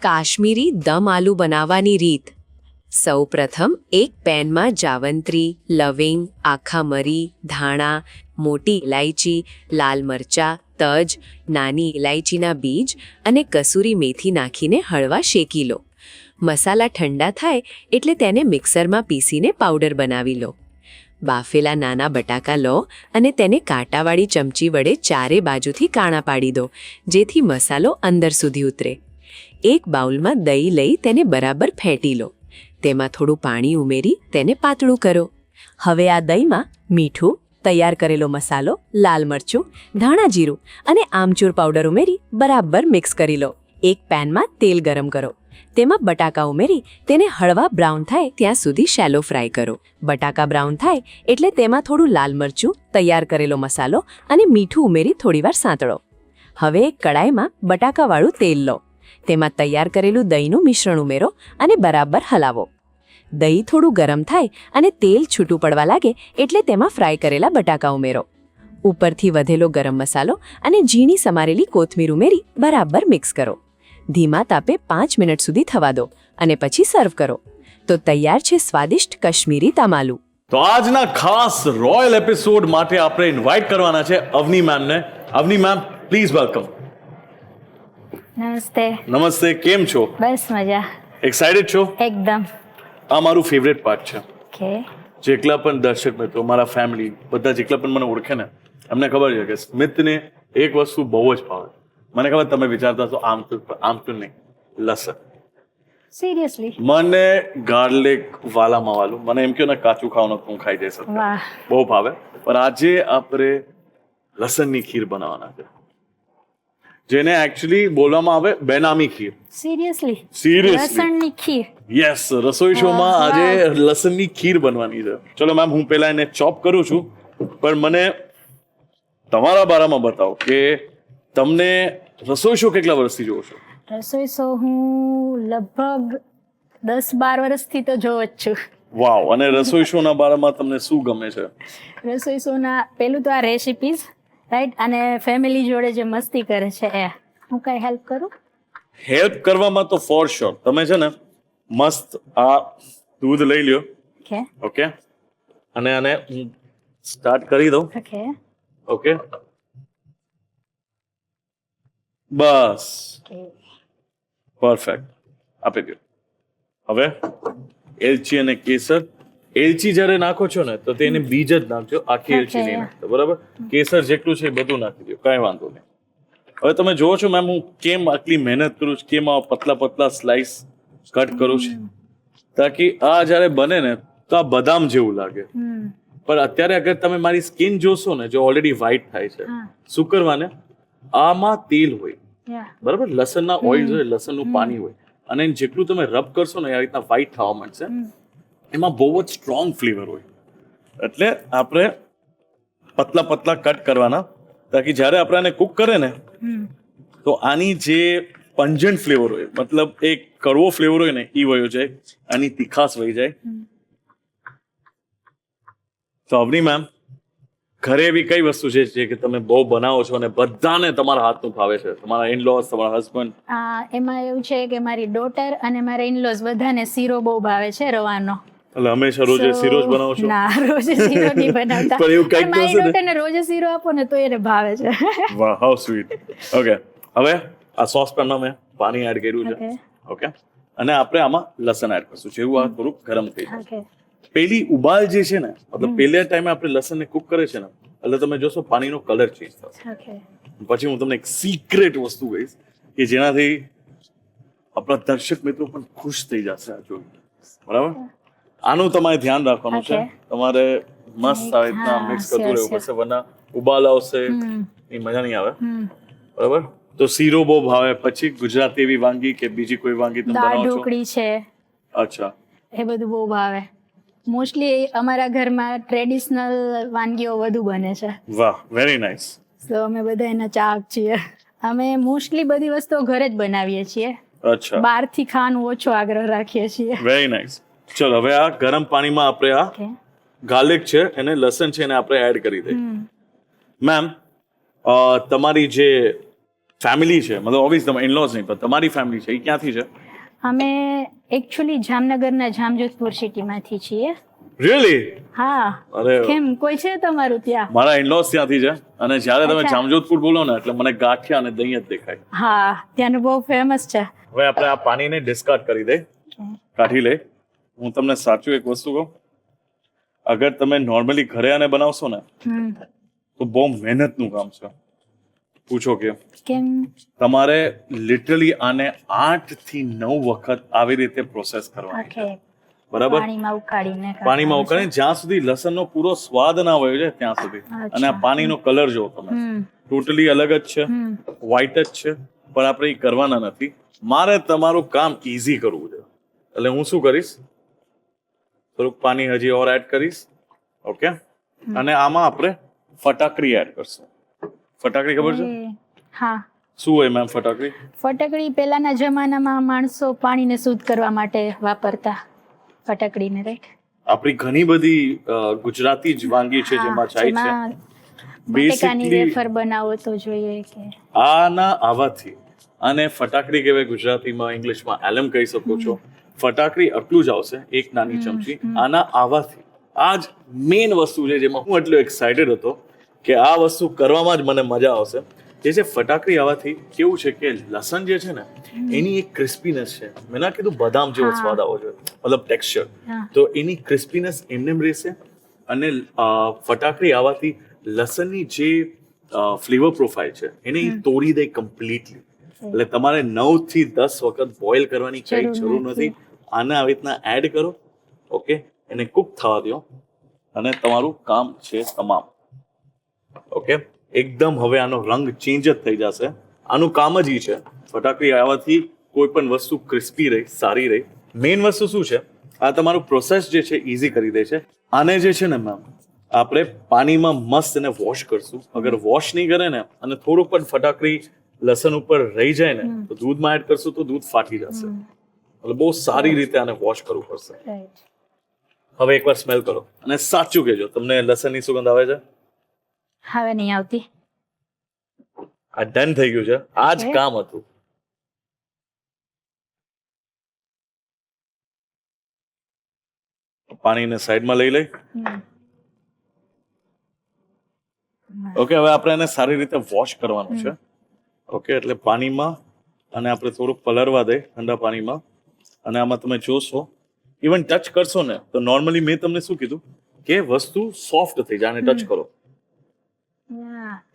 કાશ્મીરી દમ આલુ બનાવવાની રીત. સૌપ્રથમ એક પેનમાં જાવંત્રી, લવિંગ, આખા મરી, ધાણા, મોટી ઇલાયચી, લાલ મરચાં, તજ, નાની ઇલાયચીના બીજ અને કસૂરી મેથી નાખીને હળવા શેકી લો. મસાલા ઠંડા થાય એટલે તેને મિક્સરમાં પીસીને પાવડર બનાવી લો. બાફેલા નાના બટાકા લો અને તેને કાંટાવાળી ચમચી વડે ચારે બાજુથી કાણા પાડી દો, જેથી મસાલો અંદર સુધી ઉતરે. એક બાઉલમાં દહીં લઈ તેને બરાબર ફેંટી લો. તેમાં થોડું પાણી ઉમેરી તેને પાતળું કરો. હવે આ દહીંમાં મીઠું, તૈયાર કરેલો મસાલો, લાલ મરચું, ધાણા જીરું અને આમચૂર પાવડર ઉમેરી બરાબર મિક્સ કરી લો. એક પેનમાં તેલ ગરમ કરો. તેમાં બટાકા ઉમેરી તેને હળવા બ્રાઉન થાય ત્યાં સુધી શેલો ફ્રાય કરો. બટાકા બ્રાઉન થાય એટલે તેમાં થોડું લાલ મરચું, તૈયાર કરેલો મસાલો અને મીઠું ઉમેરી થોડીવાર સાંતળો. હવે એક કડાઈમાં બટાકાવાળું તેલ લો. તેમાં તૈયાર કરેલું દહીંનું મિશ્રણ ઉમેરો અને બરાબર હલાવો. દહીં થોડું ગરમ થાય અને તેલ છૂટું પડવા લાગે એટલે તેમાં ફ્રાય કરેલા બટાકા ઉમેરો. ઉપરથી વધેલો ગરમ મસાલો અને ઝીણી સમારેલી કોથમીર ઉમેરી બરાબર મિક્સ કરો. ધીમા તાપે 5 મિનિટ સુધી થવા દો અને પછી સર્વ કરો. તો તૈયાર છે સ્વાદિષ્ટ કાશ્મીરી દમ આલુ.
તો આજના ખાસ રોયલ એપિસોડ માટે આપણે ઇન્વાઇટ કરવાના છે અવની મેમને. Avani ma'am, please welcome.
નમસ્તે.
નમસ્તે, કેમ છો?
બસ મજા.
એક્સાઇટેડ છો?
એકદમ.
આ મારું ફેવરેટ પાર્ટ છે.
ઓકે.
જેટલા પણ દર્શક મિત્રો, મારા ફેમિલી, બધા જેટલા પણ મને ઓળખે ને, એમને ખબર છે કે સ્મિતને એક વસ્તુ બહુ જ ભાવે. મને ખબર તમે વિચારતા છો આમચૂર નહીં, લસણ.
સિરિયસલી?
મને ગાર્લિક વાલામાં વાલું, મને એમ કહ્યું ને કાચું ખાવાનું હું ખાઈ જઈશ.
વાહ.
બહુ ભાવે. પણ આજે આપણે લસણની ખીર બનાવવાના છે, જેને એકચ્યુઅલી બોલવામાં આવે બેનામી ખીર.
સિરિયસલી?
Seriously.
લસણની ખીર?
યસ, રસોઈ શોમાં આજે લસણની ખીર બનવાની છે. ચલો મેમ, હું પહેલા એને ચોપ કરું છું, પણ મને તમારા બારામાં બતાવો કે તમને રસોઈ શો કેટલા વર્ષથી જોવો છો?
રસોઈ શો હું લગભગ 10-12 વર્ષથી તો જોઉં જ છું.
વાવ. અને રસોઈ શોના બારામાં તમને શું ગમે છે?
રસોઈ શોના પહેલું તો આ રેસિપીઝ, રાઈટ, અને ફેમિલી જોડે જે મસ્તી કરે છે એ. હું કઈ હેલ્પ કરું?
હેલ્પ કરવામાં તો ફોર શ્યોર. તમે છે ને મસ્ત આ દૂધ લઈ લ્યો.
ઓકે.
ઓકે, અને આને હું સ્ટાર્ટ કરી દઉં.
ઓકે.
ઓકે, બસ પરફેક્ટ. આપી દો. હવે એલચી અને કેસર. એલચી જ્યારે નાખો છો ને તો તેને બીજ જ નાખજો, આખી એલચી નહીં નાખતો, બરાબર? કેસર જેટલું છે એ બધું નાખી દો, કાંઈ વાંધો નહીં. હવે તમે જોવો છો મેમ, હું કેમ આટલી મહેનત કરું છું, કેમ આ પતલા પતલા સ્લાઇસ કટ કરું છું, તાકી આ જ્યારે બને ને તો આ બદામ જેવું લાગે. પણ અત્યારે અગર તમે મારી સ્કિન જોશો ને, જો ઓલરેડી વ્હાઈટ થાય છે, શું કરવાને, આમાં તેલ હોય, બરાબર, લસણના ઓઇલ હોય, લસણનું પાણી હોય, અને જેટલું તમે રબ કરશો ને આ રીતના વ્હાઈટ થવા માંડશે. એમાં બહુ જ સ્ટ્રોંગ ફ્લેવર હોય, એટલે આપણે પતલા પતલા કટ કરવાના, તાકી જ્યારે આપણે આને કુક કરે ને તો આની જે પંજન્ટ ફ્લેવર હોય, મતલબ એક કડવો ફ્લેવર હોય ને એ વયો જાય, આની તીખાશ વહી જાય. તો અવની મેમ, ઘરે એવી કઈ વસ્તુ છે જે કે તમે બહુ બનાવો છો અને બધાને તમારા હાથનું ભાવે છે? તમારા ઇનલોઝ, તમારા હસબન્ડ?
એમાં એવું છે કે મારી ડોટર અને મારા ઇનલોઝ બધાને શીરો બહુ ભાવે છે, રવાનો.
એટલે હંમેશા રોજે શીરો જ બનાવો છો?
ના, રોજે શીરો નહીં બનાવતા.
પણ એવું કંઈક તો
મારી
હશે ને?
ડોટરને રોજે શીરો આપો ને તો એને ભાવે છે.
વાહ, હાઉ સ્વીટ. ઓકે, હવે આ સોસપેનમાં મેં પાણી એડ કર્યું છે. ઓકે, અને આપણે આમાં લસણ એડ કરશું. જેવું આ થોડુંક ગરમ થઈ જાય,
ઓકે.
પેલી ઉબાલ જે છે ને, મતલબ પહેલા ટાઈમે આપણે લસણને કુક કરે છે ને, એટલે તમે જોશો પાણીનો કલર ચેન્જ થશે.
ઓકે.
પછી હું તમને એક સિક્રેટ વસ્તુ કહીશ કે જેનાથી આપણા દર્શક મિત્રો પણ ખુશ થઈ જશે આ જોઈને, બરાબર? આનું તમારે ધ્યાન રાખવાનું છે. તમારે મસ્ત આ રીતના મિક્સ કરતું રહેવું પડશે, વરના ઉબાલ આવશે, એ મજા નહીં આવે, બરાબર? તો શીરો બહુ ભાવે. પછી ગુજરાતી એવી વાનગી કે બીજી કોઈ વાનગી તમે
દાળ
બનાવો છો?
ઢોકળી છે,
અચ્છા,
એ બધું બહુ ભાવે. મોસ્ટલી અમારા ઘરમાં ટ્રેડિશનલ વાનગીઓ વધુ બને છે,
વાહ, વેરી નાઇસ.
તો અમે બધા એના ચાહક છીએ. અમે મોસ્ટલી બધી વસ્તુઓ ઘરે જ બનાવીએ છીએ,
અચ્છા,
બહારથી ખાવાનું ઓછો આગ્રહ રાખીએ છીએ.
Very nice. ચલો, હવે આ ગરમ પાણીમાં આપણે આ
ઓકે.
ગાર્લિક છે અને લસણ છે એને આપણે એડ કરી દઈએ. મેમ, તમારી જે ફેમિલી છે, મતલબ ઓબ્વિયસ તમે ઇનલોઝ નહીં, પણ તમારી ફેમિલી છે એ ક્યાંથી છે?
અમે એકચ્યુઅલી જામનગરના જામજોધપુર સિટીમાંથી છીએ.
રિયલી?
હા.
અરે,
કેમ, કોઈ છે તમારું ત્યાં?
મારા ઇનલોઝ ત્યાંથી છે, અને જ્યારે તમે
અચ્છા.
જામજોધપુર બોલો ને એટલે મને ગાંઠિયા અને દહીં જ દેખાય.
હા, ત્યાંનું બહુ ફેમસ છે.
હવે આપણે આ પાણીને ડિસ્કાર્ડ કરી દે, કાઢી લે. હું તમને સાચું એક વસ્તુ કહું, અગર તમે નોર્મલી ઘરે આને બનાવશો ને તો બહુ મહેનતનું કામ છે. પૂછો
કેમ?
તમારે લિટરલી આને 8 થી 9 વખત આવી રીતે પ્રોસેસ કરવાની છે,
ઓકે.
બરાબર?
પાણીમાં ઉકાળીને
પાણીમાં ઉકાળીને જ્યાં સુધી લસણનો પૂરો સ્વાદ ના વયો જાય ત્યાં સુધી. અને આ પાણીનો કલર જો તમે, ટોટલી અલગ જ છે, વ્હાઈટ જ છે, પણ આપણે એ કરવાના નથી. મારે તમારું કામ ઇઝી કરવું છે, એટલે હું શું કરીશ, થોડુંક પાણી હજી ઓર એડ કરીશ. ઓકે, અને આમાં આપણે ફટાકડી એડ કરશું. ફટાકડી ખબર છે?
હા.
શું હોય મેમ ફટાકડી?
ફટાકડી પહેલાના જમાનામાં માણસો પાણીને શુદ્ધ કરવા માટે વાપરતા ફટાકડીને, રાઈટ?
આપણી ઘણી બધી ગુજરાતી જ વાનગી છે જેમાં જાય છે.
બટેકાની વેફર બનાવો તો જોઈએ કે
આના આવાથી આને ફટાકડી કહેવાય ગુજરાતીમાં, ઇંગ્લિશમાં એલમ કહી શકો છો. ફટાકડી આટલું જ આવશે, એક નાની ચમચી. આના આવાથી આ જ મેઇન વસ્તુ છે જેમાં હું એટલો એક્સાઇટેડ હતો કે આ વસ્તુ કરવામાં જ મને મજા આવશે. જે છે ફટાકડી આવવાથી કેવું છે કે લસણ જે છે ને એની એક ક્રિસ્પીનેસ છે. મેં ના કીધું બદામ જેવો સ્વાદ આવવો જોઈએ, મતલબ ટેક્સચર. તો એની ક્રિસ્પીનેસ એમને રહેશે અને ફટાકડી આવવાથી લસણની જે ફ્લેવર પ્રોફાઇલ છે એને ઈ તોડી દે કમ્પ્લીટલી. એટલે તમારે 9 થી 10 વખત બોઇલ કરવાની કઈ જરૂર નથી. આને આવી રીતના એડ કરો, ઓકે, એને કુક થવા દો અને તમારું કામ છે તમામ. ઓકે, એકદમ હવે આનો રંગ ચેન્જ જ થઈ જશે. આનું કામ જ ઈ છે ફટાકડી આવવાથી કોઈ પણ વસ્તુ ક્રિસ્પી રહી, સારી રહી. મેઇન વસ્તુ શું છે, આ તમારું પ્રોસેસ જે છે ઇઝી કરી દે છે. આને જે છે ને મેમ આપણે પાણીમાં મસ્ત એને વોશ કરશું. અગર વોશ નહીં કરે ને અને થોડુંક પણ ફટાકડી લસણ ઉપર રહી જાય ને તો દૂધમાં એડ કરશું તો દૂધ ફાટી જશે. એટલે બહુ સારી રીતે આને વોશ કરવું પડશે.
રાઈટ.
હવે એકવાર સ્મેલ કરો અને સાચું કહેજો, તમને લસણની સુગંધ આવે છે?
હવે નહીં આવતી.
આ ડન થઈ ગયું છે. આ જ કામ હતું. પાણીને સાઈડમાં લઈ લઈ. ઓકે, હવે આપણે એને સારી રીતે વોશ કરવાનું છે. ઓકે, એટલે પાણીમાં અને આપણે થોડુંક પલળવા દે ઠંડા પાણીમાં. અને આમાં તમે જોશો ઇવન ટચ કરશો ને તો નોર્મલી મેં તમને શું કીધું કે વસ્તુ સોફ્ટ થઈ જાય અને ટચ કરો.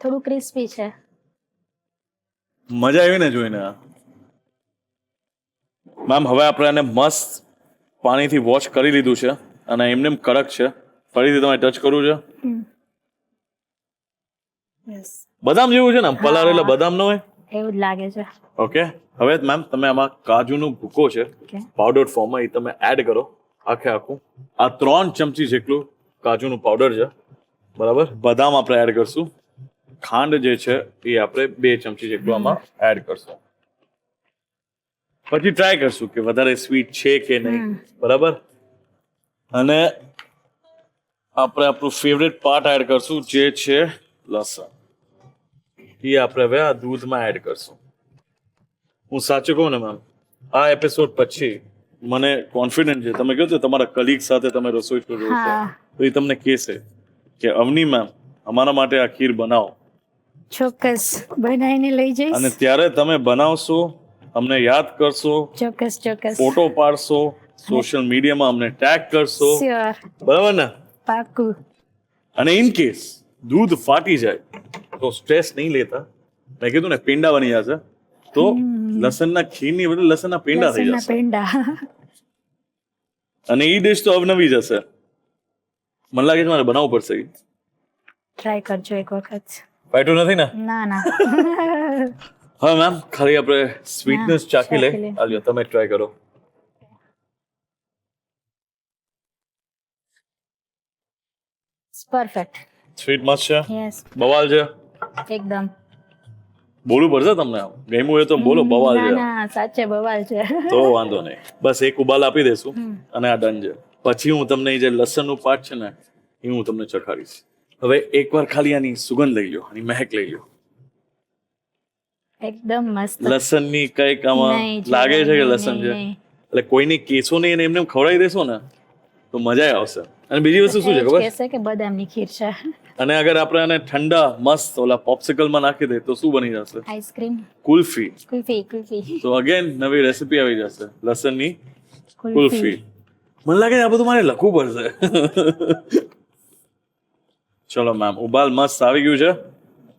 થોડું ક્રિસ્પી છે.
મજા આવી ને જોઈને. મેમ હવે આપણે એને મસ્ત પાણીથી વોશ કરી લીધું છે અને એમને કડક છે. ફરીથી તમે ટચ કરવું છે. બદામ જેવું છે ને, પલાળેલા બદામ ન હોય
એવું જ લાગે છે.
ઓકે, હવે મેમ તમે આમાં કાજુનું ભૂકો છે પાવડર ફોર્મમાં, એ તમે એડ કરો આખે આખું. આ 3 ચમચી જેટલું કાજુનું પાવડર છે, બરાબર. બદામ આપણે એડ કરશું. ખાંડ જે છે એ આપણે 2 ચમચી જેટલું આમાં એડ કરશું. પછી ટ્રાય કરશું કે વધારે સ્વીટ છે કે નહીં, બરાબર. અને આપણે આપણું ફેવરેટ પાર્ટ એડ કરશું જે છે લસણ. એ આપણે હવે આ દૂધમાં એડ કરશું. હું સાચું કહું ને મેમ, આ એપિસોડ પછી મને કોન્ફિડન્ટ છે, તમે કહો તો તમારા કલીગ સાથે તમે રસોઈ કરો છો તો એ તમને કહેશે કે અવની મેમ અમારા માટે આ ખીર બનાવો.
ચોક્કસ બનાવીને લઈ જઈશ.
અને ત્યારે તમે બનાવશો, અમને યાદ કરશો,
ચોક્કસ ચોક્કસ
ફોટો પાડશો, સોશિયલ મીડિયામાં અમને ટેગ કરશો,
શ્યોર,
બરાબર ને.
પાક્કું.
અને ઇન કેસ દૂધ ફાટી જાય તો સ્ટ્રેસ નહીં લેતા. મેં કીધું ને પેંડા બની જશે, તો લસણના ખીરની બદલે લસણના પેંડા થઈ
લસણના
જશે
પેંડા.
અને એ ડિશ તો અવનવી જશે. મને લાગે છે મારે બનાવવું પડશે.
ટ્રાય કરજો એક વખત.
પાટું નથી ને?
ના ના.
હા મેમ, ખાલી આપણે સ્વીટનેસ ચાખી લે.
ચાખી લે.
આલ્યો તમે ટ્રાય કરો.
પરફેક્ટ.
સ્વીટ મસ્ત છે,
યસ,
બવાલ છે.
એકદમ.
બોલવું પડશે તમને, ગમ્યું હોય તો બોલો બવાલ
ના
છે.
ના, સાચે બવાલ છે.
તો વાંધો નહીં, બસ એક ઉબાલ આપી દેશું અને આ ડન છે. પછી હું તમને એ જે લસણનું પાર્ટ છે ને એ હું તમને ચખાડીશ. હવે એકવાર ખાલી આની સુગંધ લઈ લો, આની મહેક લઈ લો.
એકદમ મસ્ત.
લસણની કઈક આમાં
નહીં,
લાગે છે કે
નહીં,
લસણ છે.
નહીં.
એટલે કોઈને કેસો નહીં અને એમને ખવડાવી દેશો ને તો મજા આવશે. અને બીજી વસ્તુ શું છે
એ જ
ખબર?
કહેશે કે બદામની ખીર છે.
અને અગર આપણે આને ઠંડા મસ્ત ઓલા પોપ્સિકલમાં નાખી દે તો શું બની જશે?
આઈસ્ક્રીમ,
કુલ્ફી.
કુલ્ફી, કુલ્ફી,
તો અગેન નવી રેસીપી આવી જશે, લસણની
કુલ્ફી.
કુલ્ફી. મને લાગે છે આ બધું મારે લખવું પડશે. ચલો મેમ, ઉબાલ મસ્ત આવી ગયું છે.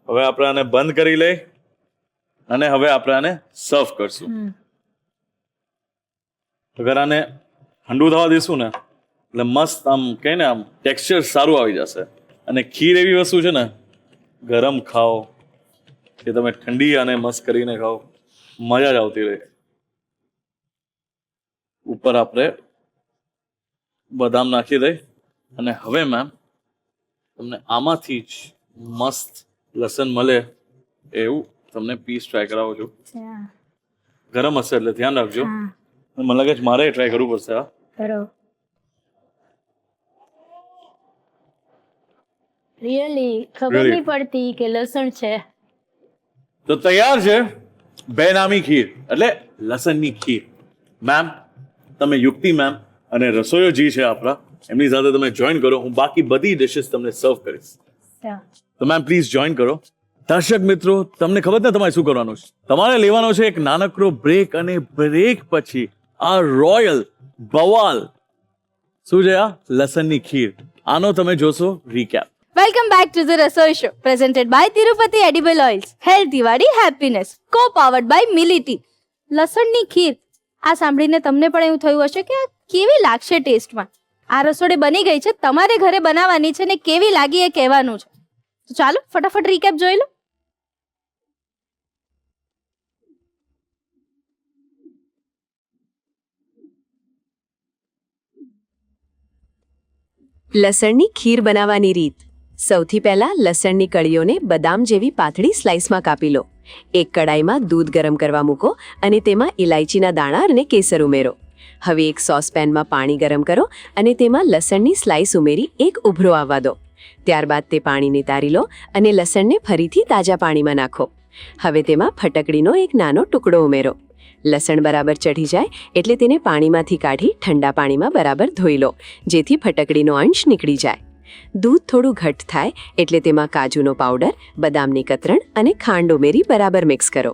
હવે આપણે આને બંધ કરી લઈ અને હવે આપણે આને સર્વ કરશું. અગર આને ઠંડુ થવા દઈશું ને એટલે મસ્ત આમ કહે ને આમ ટેક્સચર સારું આવી જશે. અને ખીર એવી વસ્તુ છે ને, ગરમ ખાઓ કે તમે ઠંડી અને મસ્ત કરીને ખાઓ, મજા જ આવતી રહે. ઉપર આપણે બદામ નાખી દઈ અને હવે મેમ તમને આમાંથી જ મસ્ત લસણ મળે એવું તમને પીસ ટ્રાય કરાવું છું.
હા,
ગરમ હશે એટલે ધ્યાન રાખજો.
હા,
મને લાગે છે મારે ટ્રાય કરવું પડશે. હા,
કરો. રિયલી ખબર
Really?
નહીં પડતી કે લસણ છે.
તો તૈયાર છે બેનામી ખીર એટલે લસણની ખીર. મેમ તમે યુક્તિ મેમ અને રસોઈયો જી છે આપણા એમની સાથે તમે જોઈન કરો. હું બાકી બધી ડિશિસ તમને સર્વ કરીશ. તો મેમ પ્લીઝ જોઈન કરો. દર્શક મિત્રો, તમને ખબર ને તમારે શું કરવાનું છે? તમારે લેવાનો છે એક નાનકડો બ્રેક, અને બ્રેક પછી આ રોયલ બવાલ શું છે, આ લસણની ખીર, આનો તમે જોશો recap.
Welcome back to the Rasoi show presented by Tirupati edible oils, healthy વાળી happiness, co powered by Mili tea. લસણની ખીર આ સાંભળીને તમને પણ એવું થયું હશે કે આ કેવી લાગશે ટેસ્ટમાં. આ રસોડે બની ગઈ છે, તમારે ઘરે બનાવવાની છે ને કેવી લાગી એ કહેવાનું છે. તો ચાલો ફટાફટ રીકેપ જોઈ લો.
લસણની ખીર બનાવવાની રીત. સૌથી પહેલા લસણની કળીઓને બદામ જેવી પાતળી સ્લાઇસમાં કાપી લો. એક કડાઈમાં દૂધ ગરમ કરવા મૂકો અને તેમાં ઇલાયચીના દાણા અને કેસર ઉમેરો. હવે એક સોસપેનમાં પાણી ગરમ કરો અને તેમાં લસણની સ્લાઇસ ઉમેરી એક ઉભરો આવવા દો. ત્યારબાદ તે પાણી નિતારી લો અને લસણને ફરીથી તાજા પાણીમાં નાખો. હવે તેમાં ફટકડીનો એક નાનો ટુકડો ઉમેરો. લસણ બરાબર ચઢી જાય એટલે તેને પાણીમાંથી કાઢી ઠંડા પાણીમાં બરાબર ધોઈ લો, જેથી ફટકડીનો અંશ નીકળી જાય. દૂધ થોડું ઘટ્ટ થાય એટલે તેમાં કાજુનો પાવડર, બદામની કતરણ અને ખાંડ ઉમેરી બરાબર મિક્સ કરો.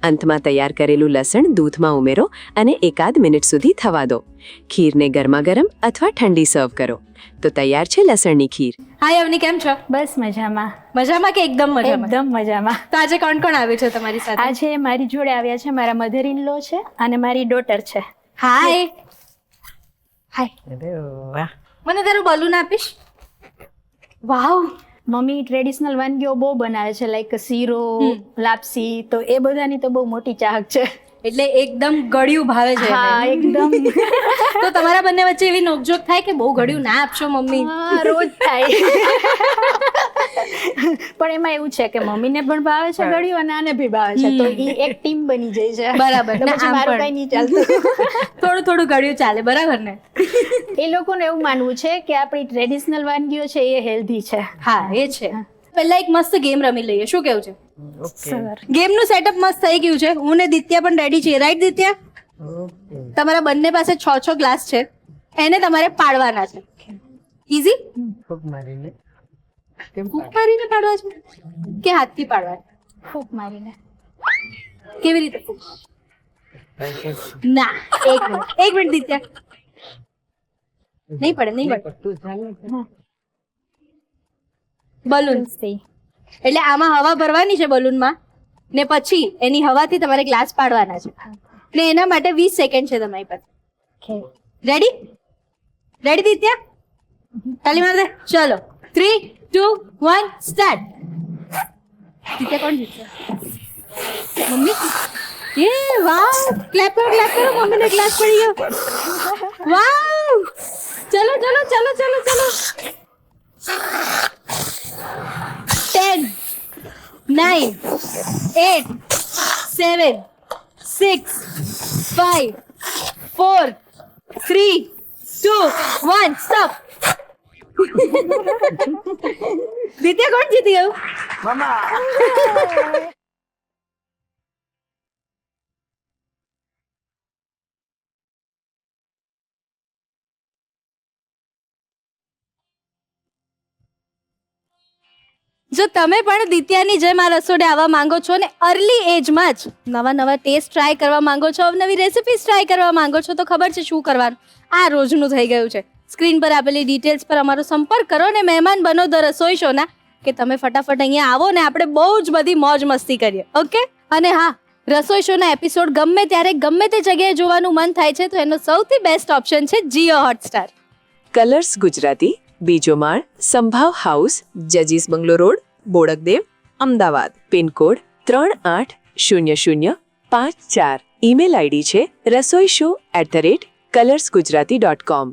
અંતમાં તૈયાર કરેલું લસણ દૂધમાં ઉમેરો અને 1 મિનિટ સુધી થવા દો. ખીરને ગરમા ગરમ અથવા ઠંડી સર્વ કરો. તો તૈયાર છે લસણની ખીર.
હાય અવની, કેમ છો?
બસ મજામાં.
મજામાં કે એકદમ મજામાં?
એકદમ મજામાં.
તો આજે કોણ કોણ આવ્યું છે તમારી સાથે?
આજે મારી જોડે આવ્યા છે મારા મધર ઇન લો છે અને મારી ડોટર છે.
હાય હાય. મને તારું બલૂન આપીશ? વાવ.
મમ્મી ટ્રેડિશનલ વાનગીઓ બહુ બનાવે છે, લાઈક શીરો, લાપસી, તો એ બધાની તો બહુ મોટી ચાહક છે.
એટલે એકદમ ગળ્યું ભાવે છે.
હા, એકદમ.
તો તમારા બંને વચ્ચે એવી નોકઝોક થાય કે બહુ ગળ્યું ના આપશો મમ્મી?
હા, રોજ થાય. પણ એમાં એવું છે કે મમ્મીને પણ ભાવે છે ગળ્યું અને આને બી ભાવે છે, તો એ એક ટીમ બની જાય છે.
બરાબર.
તો પછી મારું કઈ નહીં ચાલતું.
થોડું થોડું ગળ્યું ચાલે, બરાબર ને?
એ લોકોને એવું માનવું છે કે આપણી ટ્રેડિશનલ વાનગીઓ છે એ હેલ્ધી છે.
હા, એ છે. પહેલા એક મસ્ત ગેમ રમી લઈએ, શું કેવું છે? ગેમનું સેટઅપ મસ્ત થઈ ગયું છે. હું ને દિત્યા પણ રેડી છીએ, રાઈટ દિત્યા? તમારા બંને પાસે 6 ગ્લાસ છે, એને તમારે પાડવાના છે. ઈઝી? ફૂંક મારીને પાડવા છે કે હાથથી પાડવા?
ફૂંક મારીને.
કેવી રીતે ફૂંક? ના, એક મિનિટ દિત્યા. નહીં પડે. બલૂન એટલે આમાં હવા ભરવાની છે બલૂનમાં, ને પછી એની હવાથી તમારે ગ્લાસ પાડવાના છે, ને એના માટે 20 સેકન્ડ છે તમારી પાસે. રેડી દિત્યા? તાલી માર દે. ચલો 3, 2, 1 સ્ટાર્ટ. દિત્યા કોણ જીત્યા? મમ્મી. એ વાવ, ક્લેપ કરો મમ્મીને ગ્લાસ પડી ગયો. વાવ. ચલો 10, 9, 8, 7, 6, 5, 4, 3, 2, 1 સ્ટોપ. દિત્યા કોણ જીતી ગયું? જો તમે પણ દિત્યાની જેમ આ રસોડે આવવા માંગો છો ને અર્લી એજમાં જ નવા ટેસ્ટ ટ્રાય કરવા માંગો છો, નવી રેસિપીઝ ટ્રાય કરવા માંગો છો, તો ખબર છે શું કરવાનું. આ રોજનું થઈ ગયું છે. સ્ક્રીન પર આપેલી ડિટેલ્સ પર અમારો સંપર્ક કરો ને મહેમાન બનો ધ રસોઈ શોના, કે તમે ફટાફટ અહીંયા આવો ને આપણે બહુ જ બધી મોજ મસ્તી કરીએ. ઓકે? અને હા, રસોઈ શોના એપિસોડ ગમે ત્યારે ગમે તે જગ્યાએ જોવાનું મન થાય છે તો એનો સૌથી બેસ્ટ ઓપ્શન છે જીઓ હોટસ્ટાર.
કલર્સ ગુજરાતી, બીજો માળ, સંભાવ હાઉસ, જજીસ bungalow road, Bodakdev, Ahmedabad. Pincode 380054. Email ID છે rasoishow@colorsgujarati.com.